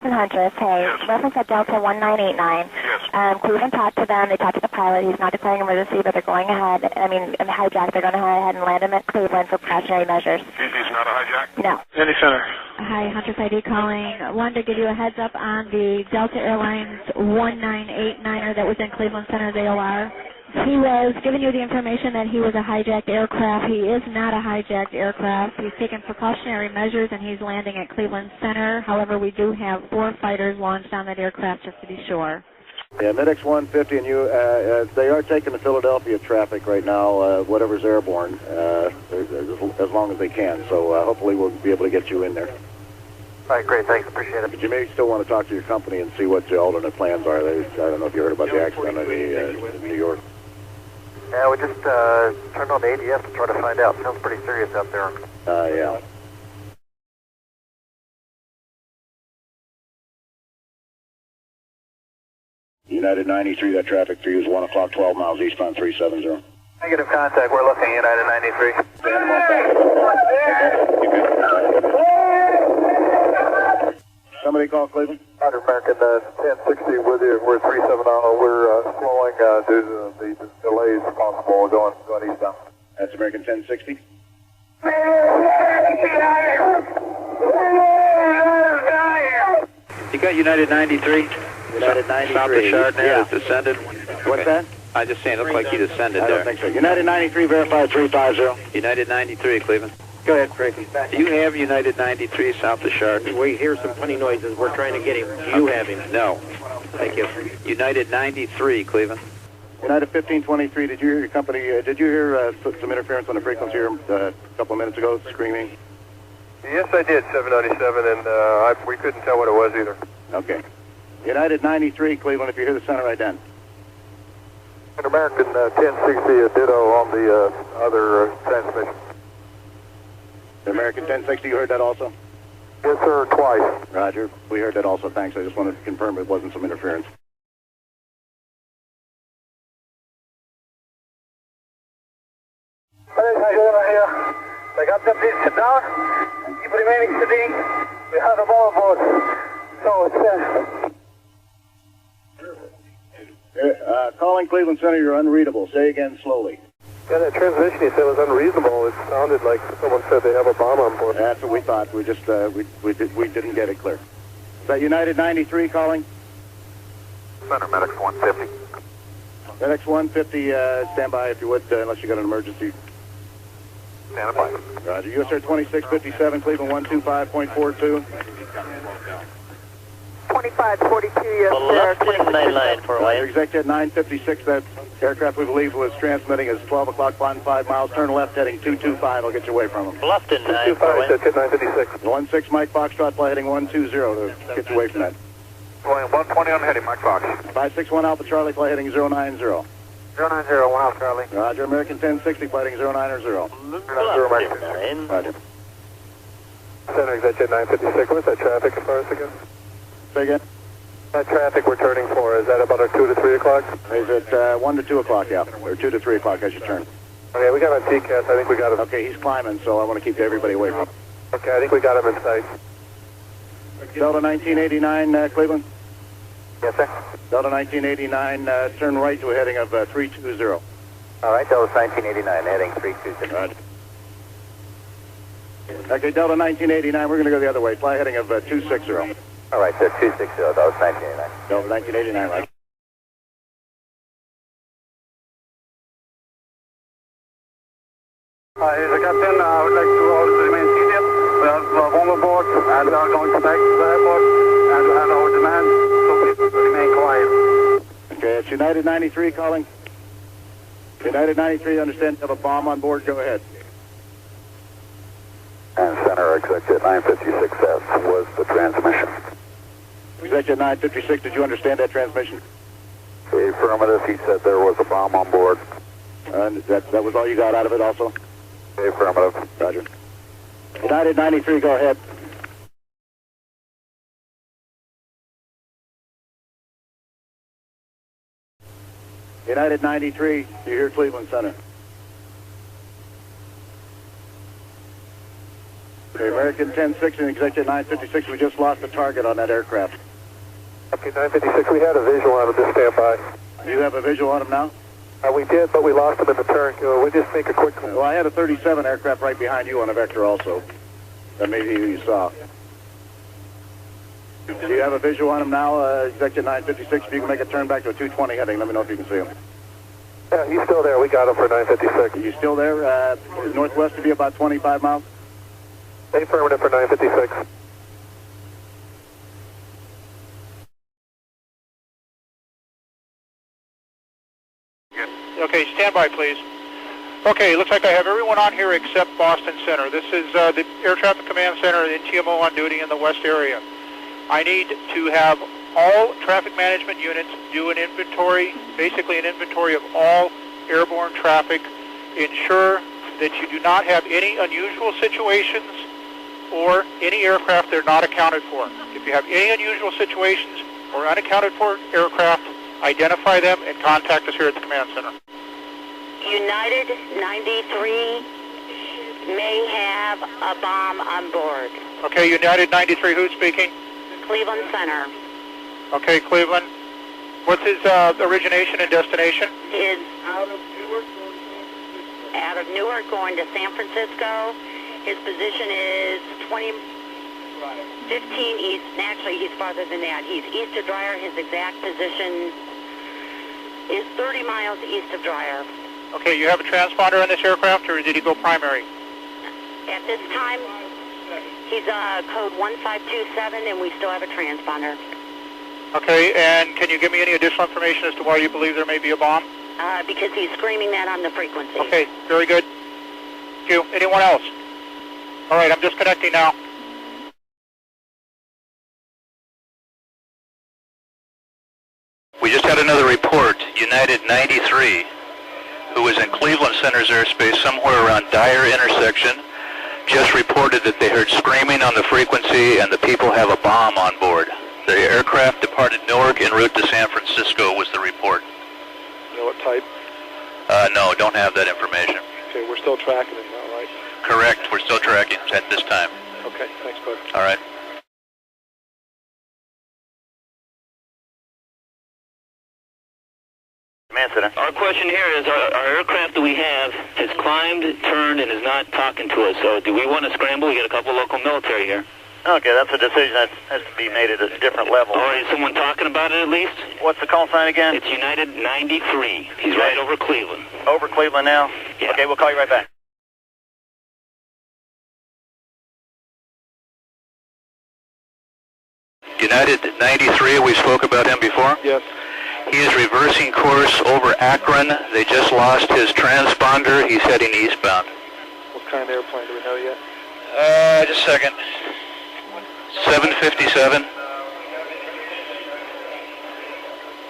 B: Huntress, hey, reference at Delta 1989.
O: Yes.
B: Cleveland talked to them. They talked to the pilot. He's not declaring emergency, but they're going ahead. I mean, in the hijack, they're going to go ahead and land him at Cleveland for precautionary measures.
O: He's not a hijack?
B: No.
H: Indy Center.
C: Hi, Hunter's ID calling. I wanted to give you a heads up on the Delta Airlines 1989er that was in Cleveland Center's AOR. He was giving you the information that he was a hijacked aircraft. He is not a hijacked aircraft. He's taken precautionary measures, and he's landing at Cleveland Center. However, we do have 4 fighters launched on that aircraft, just to be sure.
I: Yeah, MidX 150, and you, they are taking the Philadelphia traffic right now, whatever's airborne, as long as they can. So hopefully we'll be able to get you in there.
Q: All right, great, thanks, appreciate it.
I: But you may still want to talk to your company and see what the alternate plans are. I don't know if you heard about the accident in New York.
Q: Yeah, we just turned on the ADF to try to find out. Sounds pretty serious out there.
I: Yeah. United 93, that traffic for you is 1 o'clock, 12 miles eastbound 370.
Q: Negative contact, we're looking, United 93.
I: Somebody call Cleveland?
M: Roger, American 1060 with you. We're 370. We're slowing due to the delays possible going eastbound.
I: That's American 1060.
P: You got United 93?
I: United 93.
P: South of Chardonnay
I: Yeah.
P: has descended.
I: What's that?
P: I just saying, it looked like he descended
I: I
P: there.
I: don't think so. United 93, verified 350.
P: United 93, Cleveland.
Q: Go ahead, Frankie.
P: Do you have United 93 south of Chardonnay?
Q: We hear some funny noises. We're trying to get him. Do you have him?
P: No.
Q: Thank you.
P: United 93, Cleveland.
I: United 1523, did you hear your company, did you hear some interference on the frequency here a couple of minutes ago, screaming?
M: Yes, I did, 797, and we couldn't tell what it was either.
I: Okay. United 93, Cleveland, if you hear the center right then.
M: An American 1060, a ditto on the other transmission.
I: The American 1060, you heard that also?
M: Yes, sir, twice.
I: Roger, we heard that also, thanks. I just wanted to confirm it wasn't some interference.
M: They got them please sit down. Keep remaining sitting. We have a ball board. So it's
I: Calling Cleveland Center, you're unreadable. Say again slowly.
M: Yeah, that transmission you said was unreasonable. It sounded like someone said they have a bomb on board.
I: That's what we thought. We just we didn't get it clear. Is that United 93 calling?
M: Center Medics 150.
I: FedEx 150, stand by if you would, unless you got an emergency.
M: Stand by.
I: Roger. US Air 2657, Cleveland 125.42.
R: 2542, yes, sir.
I: Roger. Executive 956, that aircraft we believe was transmitting is 12 o'clock, 5 miles. Turn left heading 225. I'll get you away from them.
M: Left in 225, executive 956.
I: 16 Mike Foxtrot, fly heading 120 to get you away from that.
M: Going 120 on heading, Mike Fox.
I: 561 Alpha Charlie, fly heading 090.
M: 090, 1 Alpha Charlie.
I: Roger, American 1060, fly heading 090.
M: 090,
I: Roger.
M: Center executive 956, what's that traffic as far as again?
I: Say again?
M: That traffic we're turning for, is that about our 2 to 3 o'clock?
I: Is it 1 to 2 o'clock, yeah, or 2 to 3 o'clock as you turn.
M: Okay, we got him on TCAS, I think we got him.
I: Okay, he's climbing, so I want to keep everybody away from him.
M: Okay, I think we got him in sight.
I: Delta 1989, Cleveland?
M: Yes, sir.
I: Delta 1989, turn right to a heading of 320.
Q: All right, Delta 1989, heading 320.
I: Roger. Okay, Delta 1989, we're going to go the other way. Fly heading of 260.
Q: All right, sir, 260, Delta 1989.
I: Delta 1989, right.
M: Here's the captain. I would like to order to remain seated. We have one aboard, and we are going to back to the airport, and we have our demand, so please remain quiet.
I: Okay, it's United 93 calling. United 93, understand you have a bomb on board. Go ahead.
M: And Center Executive 956S was the transmission.
I: Executive 956, did you understand that transmission?
M: Affirmative, he said there was a bomb on board.
I: And that was all you got out of it also?
M: Affirmative.
I: Roger. United 93, go ahead. United 93, you hear Cleveland Center. Okay, American 1060 and Executive 956, we just lost the target on that aircraft.
M: Okay, 956, we had a visual on it, just stand by.
I: You have a visual on him now?
M: We did, but we lost him in the turn. We'll just make a quick...
I: Well, I had a 37 aircraft right behind you on a Vector also. That may be who you saw. Do you have a visual on him now, Executive 956? If you can make a turn back to a 220 heading, let me know if you can see him.
M: Yeah, he's still there. We got him for 956.
I: Are you still there? Northwest to be about 25 miles?
M: Affirmative for 956.
H: stand by, please. Okay, looks like I have everyone on here except Boston Center. This is the Air Traffic Command Center in TMO on duty in the west area. I need to have all traffic management units do an inventory, basically an inventory of all airborne traffic. Ensure that you do not have any unusual situations or any aircraft that are not accounted for. If you have any unusual situations or unaccounted for aircraft, identify them and contact us here at the command center.
D: United 93 may have a bomb on board.
H: Okay, United 93, who's speaking?
D: Cleveland Center.
H: Okay, Cleveland. What's his origination and destination?
D: Is out of Newark going to San Francisco. His position is 15 east. Actually, he's farther than that. He's east of Dreyer. His exact position is 30 miles east of Dreyer.
H: Okay, you have a transponder on this aircraft, or did he go primary?
D: At this time, he's code 1527, and we still have a transponder.
H: Okay, and can you give me any additional information as to why you believe there may be a bomb?
D: Because he's screaming that on the frequency.
H: Okay, very good. Thank you. Anyone else? All right, I'm disconnecting now.
J: We just had another report. United 93, who was in Cleveland Center's airspace somewhere around Dyer intersection, just reported that they heard screaming on the frequency and the people have a bomb on board. The aircraft departed Newark en route to San Francisco was the report.
H: You know what type?
J: No, don't have that information.
H: Okay, we're still tracking it now, right?
J: Correct, we're still tracking at this time.
H: Okay, thanks, bud.
J: All right.
S: Our question here is, our aircraft that we have has climbed, turned, and is not talking to us. So do we want to scramble? We got a couple of local military here.
I: Okay, that's a decision that has to be made at a different level.
S: All right, is someone talking about it at least?
I: What's the call sign again?
S: It's United 93. He's right over Cleveland.
I: Over Cleveland now?
S: Yeah.
I: Okay, we'll call you right back.
J: United 93, we spoke about him before?
H: Yes.
J: He is reversing course over Akron. They just lost his transponder. He's heading eastbound.
H: What kind of airplane do we know yet?
J: Just a second. 757.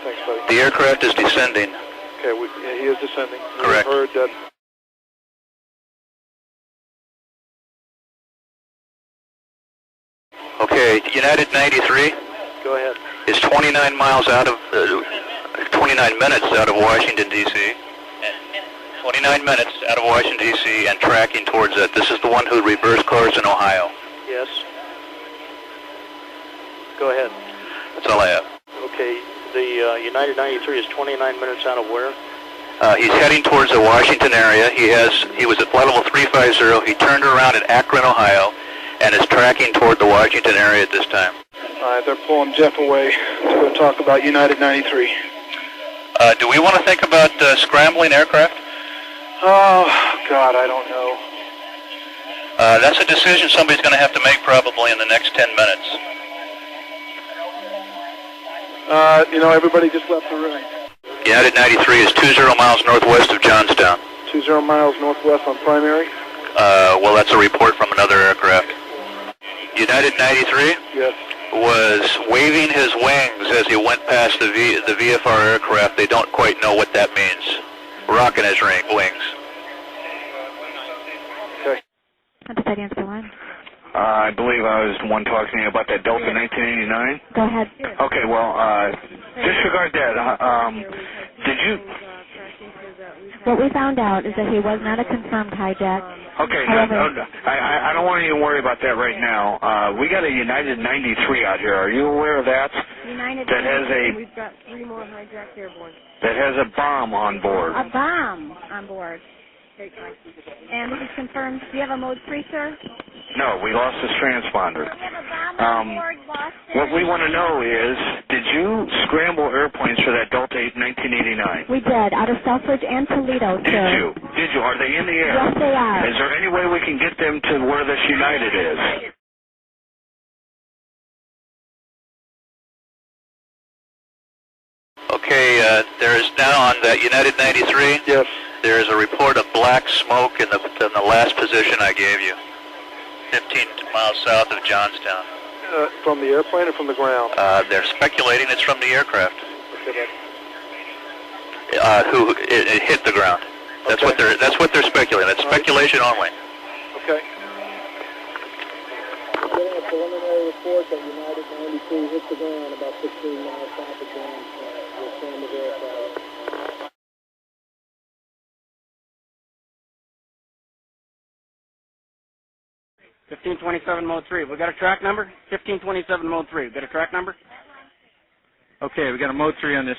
H: Thanks, buddy.
J: The aircraft is descending.
H: Okay, he is descending.
J: Correct.
H: We heard that.
J: Okay, United 93.
H: Go ahead.
J: Is 29 miles out of, 29 minutes out of Washington, D.C. 29 minutes out of Washington, D.C. and tracking towards it. This is the one who reversed course in Ohio.
H: Yes. Go ahead.
J: That's all I have.
H: Okay, the United 93 is 29 minutes out of where?
J: He's heading towards the Washington area. He was at flight level 350. He turned around at Akron, Ohio, and is tracking toward the Washington area at this time.
H: All right, they're pulling Jeff away to go talk about United 93.
J: Do we want to think about scrambling aircraft?
H: Oh, God, I don't know.
J: That's a decision somebody's going to have to make probably in the next 10 minutes.
H: You know, everybody just left the room.
J: United 93 is 20 miles northwest of Johnstown.
H: 20 miles northwest on primary?
J: Well, that's a report from another aircraft. United 93?
H: Yes.
J: Was waving his wings as he went past the VFR aircraft. They don't quite know what that means. Rocking his wings.
H: Okay.
L: I believe I was the one talking to you about that Delta 1989.
B: Go ahead.
L: Okay, well, disregard that. Did you...
B: What we found out is that he was not a confirmed hijack.
L: Okay, I don't want you to worry about that right now. We got a United 93 out here. Are you aware of that?
R: United
L: that has a...
R: We've got 3 more hijacked airborne.
L: That has a bomb on board.
R: A bomb on board. And this is confirmed. Do you have a mode 3, sir?
L: No, we lost his transponder. What we want to know is, did you scramble airplanes for that Delta 1989?
B: We did, out of Selfridge and Toledo, sir.
L: Did you? Did you? Are they in the air?
B: Yes, they are.
L: Is there any way we can get them to where this United is?
J: Okay, there is now on that United 93.
H: Yes.
J: There is a report of black smoke in the last position I gave you, 15 miles south of Johnstown.
Q: From the airplane or from the ground?
J: They're speculating it's from the aircraft.
Q: Okay,
J: It hit the ground. That's what they're speculating. It's speculation only.
Q: Okay.
A: Getting a preliminary report that United 93 hit the ground about 16 miles south of Johnstown. We'll send the aircraft.
U: 1527 mode 3. We got a track number? 1527 mode 3. We got a track number?
T: Okay, we got a mode 3 on this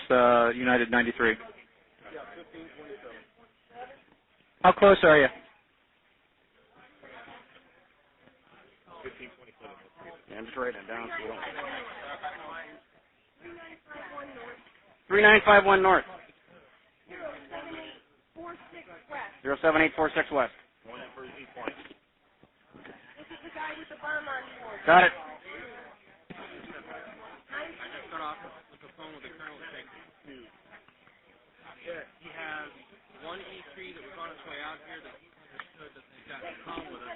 T: United 93. How close are you?
U: 1527. Yeah, I'm just writing it down so we don't. 3951 north. 07846 west. Got it. He has one E3 that was on its way out here that he's got a call with us,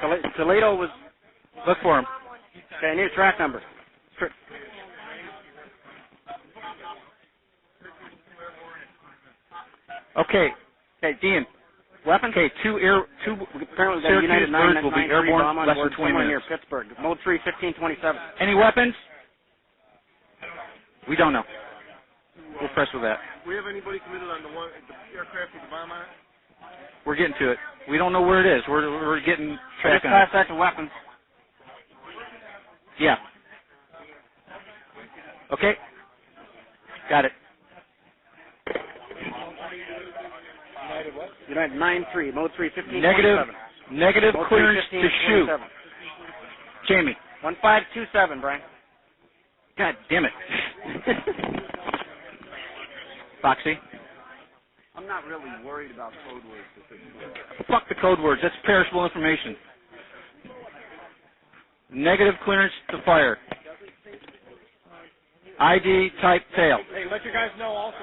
U: 1340. Toledo was.
T: Look for him.
U: Okay, I need a track number.
T: Okay.
U: Okay, Dean. Weapon?
T: Okay,
U: apparently got a United 993
T: will be airborne
U: bomb on
T: less
U: board
T: than 20
U: somewhere
T: minutes.
U: near Pittsburgh. Mode 3, 1527.
T: Any weapons? We don't know. We'll press with that.
Q: We have anybody committed on the aircraft with the bomb on it?
T: We're getting to it. We don't know where it is. We're getting track
U: Just
T: on
U: pass
T: it.
U: that to weapons.
T: Yeah. Okay. Got it.
U: United 93, mode 3, 1527.
T: Negative
U: mode
T: clearance
U: 3,
T: to shoot. Jamie.
U: 1527, Brian.
T: God damn it. Foxy.
U: I'm not really worried about code words.
T: Fuck the code words. That's perishable information. Negative clearance to fire. ID type tail.
Q: Hey, let your guys know also.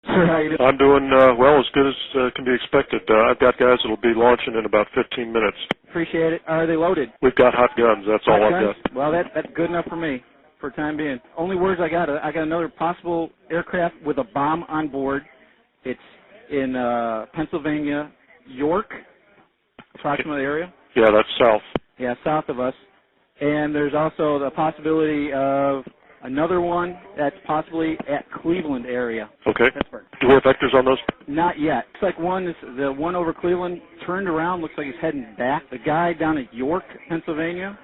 T: Sir, how you doing?
G: I'm doing well, as good as can be expected. I've got guys that'll be launching in about 15 minutes.
U: Appreciate it. Are they loaded?
G: We've got hot guns. That's all I've got.
U: Well, that's good enough for me for the time being. Only words I got another possible aircraft with a bomb on board. It's in Pennsylvania, York, approximate area.
G: Yeah, that's south.
U: Yeah, south of us. And there's also the possibility of another one that's possibly at Cleveland area.
G: Okay.
U: Pittsburgh.
G: Do we have vectors on those?
U: Not yet. Looks like the one over Cleveland turned around. Looks like he's heading back. The guy down at York, Pennsylvania,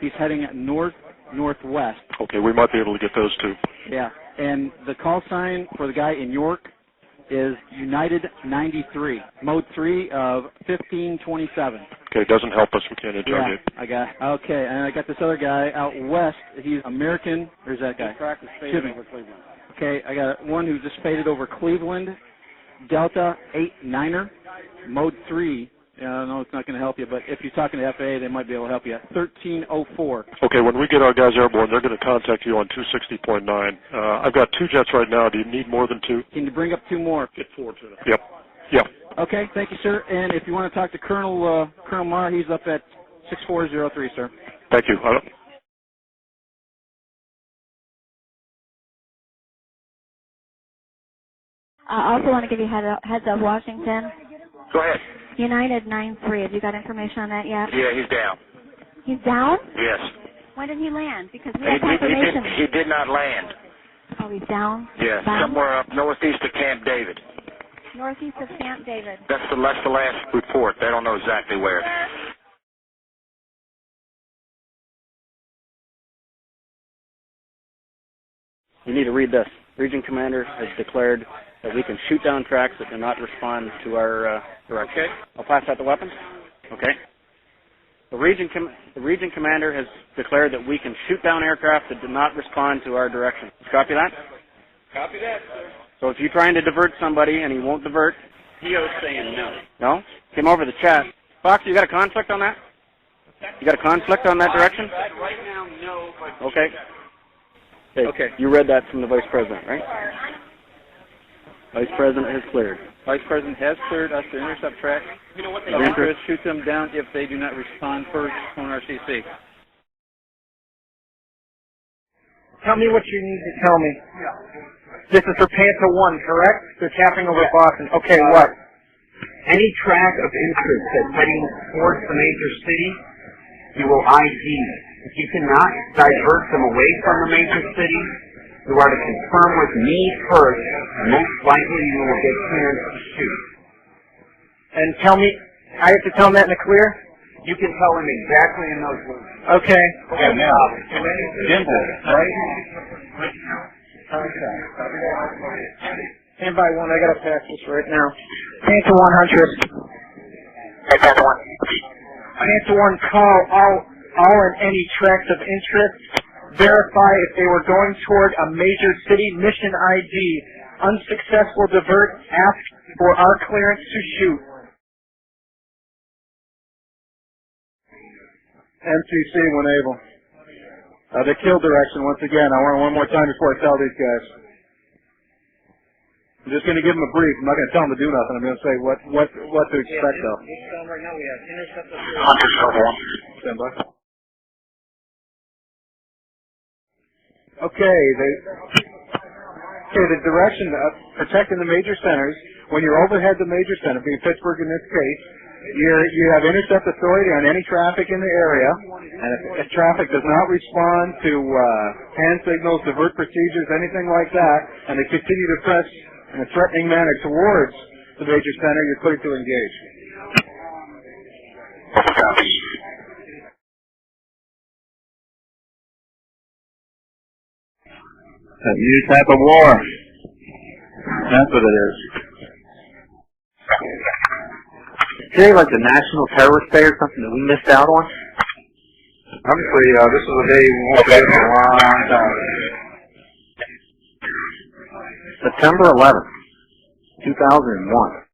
U: he's heading northwest.
G: Okay, we might be able to get those two.
U: Yeah. And the call sign for the guy in York is United 93, mode 3 of 1527.
G: Okay, doesn't help us. We can't interrogate.
U: Yeah, I got. Okay, and I got this other guy out west. He's American. There's that guy.
Q: Track is faded over Cleveland.
U: Okay, I got one who just faded over Cleveland. Delta 89er, mode 3. I know it's not going to help you, but if you're talking to FAA, they might be able to help you. 1304.
G: Okay, when we get our guys airborne, they're going to contact you on 260.9. I've got 2 jets right now. Do you need more than 2?
U: Can you bring up 2 more?
G: Get 4 to them. Yep. Yep.
U: Okay, thank you, sir. And if you want to talk to Colonel Marr, he's up at 6403, sir.
G: Thank you.
B: I also want to give you heads up, Washington.
L: Go ahead.
B: United 93. Have you got information on that yet?
L: Yeah, he's down.
B: He's down?
L: Yes.
B: When did he land? Because we have confirmation.
L: He did not land.
B: Oh, he's down?
L: Yes,
B: Down?
L: somewhere up northeast of Camp David.
B: Northeast of Camp David.
L: That's the last report. They don't know exactly where.
U: You need to read this. Region Commander has declared that we can shoot down tracks that do not respond to our direction.
Q: Okay.
U: I'll pass that to weapons. Okay. The Region Commander has declared that we can shoot down aircraft that do not respond to our direction. Copy that?
Q: Copy that, sir.
U: So if you're trying to divert somebody and he won't divert.
Q: Heo's saying no.
U: No? Came over the chat. Fox, you got a conflict on that? You got a conflict on that direction?
F: Right now, no, but
U: Okay. Okay. You read that from the Vice President, right? Vice President has cleared. Vice President has cleared us to intercept tracks of interest, shoot them down if they do not respond first on RCC.
K: Tell me what you need to tell me. This is for Panther 1, correct? They're tapping over Boston. Okay, what?
N: Any track of interest that's heading towards the major city, you will ID. If you cannot divert them away from the major city, you are to confirm with me first. Most likely you will get clearance to shoot.
K: And tell me, I have to tell them that in the clear?
N: You can tell him exactly in those words.
K: Okay.
N: Yeah, now.
K: Dimple, right? Okay. Stand by one, I gotta pass this right now. Panther 1 Huntress.
N: Hey, Panther 1.
K: Panther 1, call all and any tracks of interest. Verify if they were going toward a major city. Mission ID. Unsuccessful divert. Ask for our clearance to shoot.
G: MCC when able. The kill direction, once again. I want it one more time before I tell these guys. I'm just going to give them a brief. I'm not going to tell them to do nothing. I'm going to say what to expect, though.
K: Right now we have intercept.
N: Hunter's over 1.
G: Stand by. Okay, the direction of protecting the major centers, when you're overhead the major center, being Pittsburgh in this case, you have intercept authority on any traffic in the area, and if traffic does not respond to hand signals, divert procedures, anything like that, and they continue to press in a threatening manner towards the major center, you're cleared to engage.
V: A new type of war. That's what it is.
N: Today, like the National Terrorist Day or something that we missed out on?
V: Obviously, this is a day we won't forget for a long time.
N: September 11th, 2001.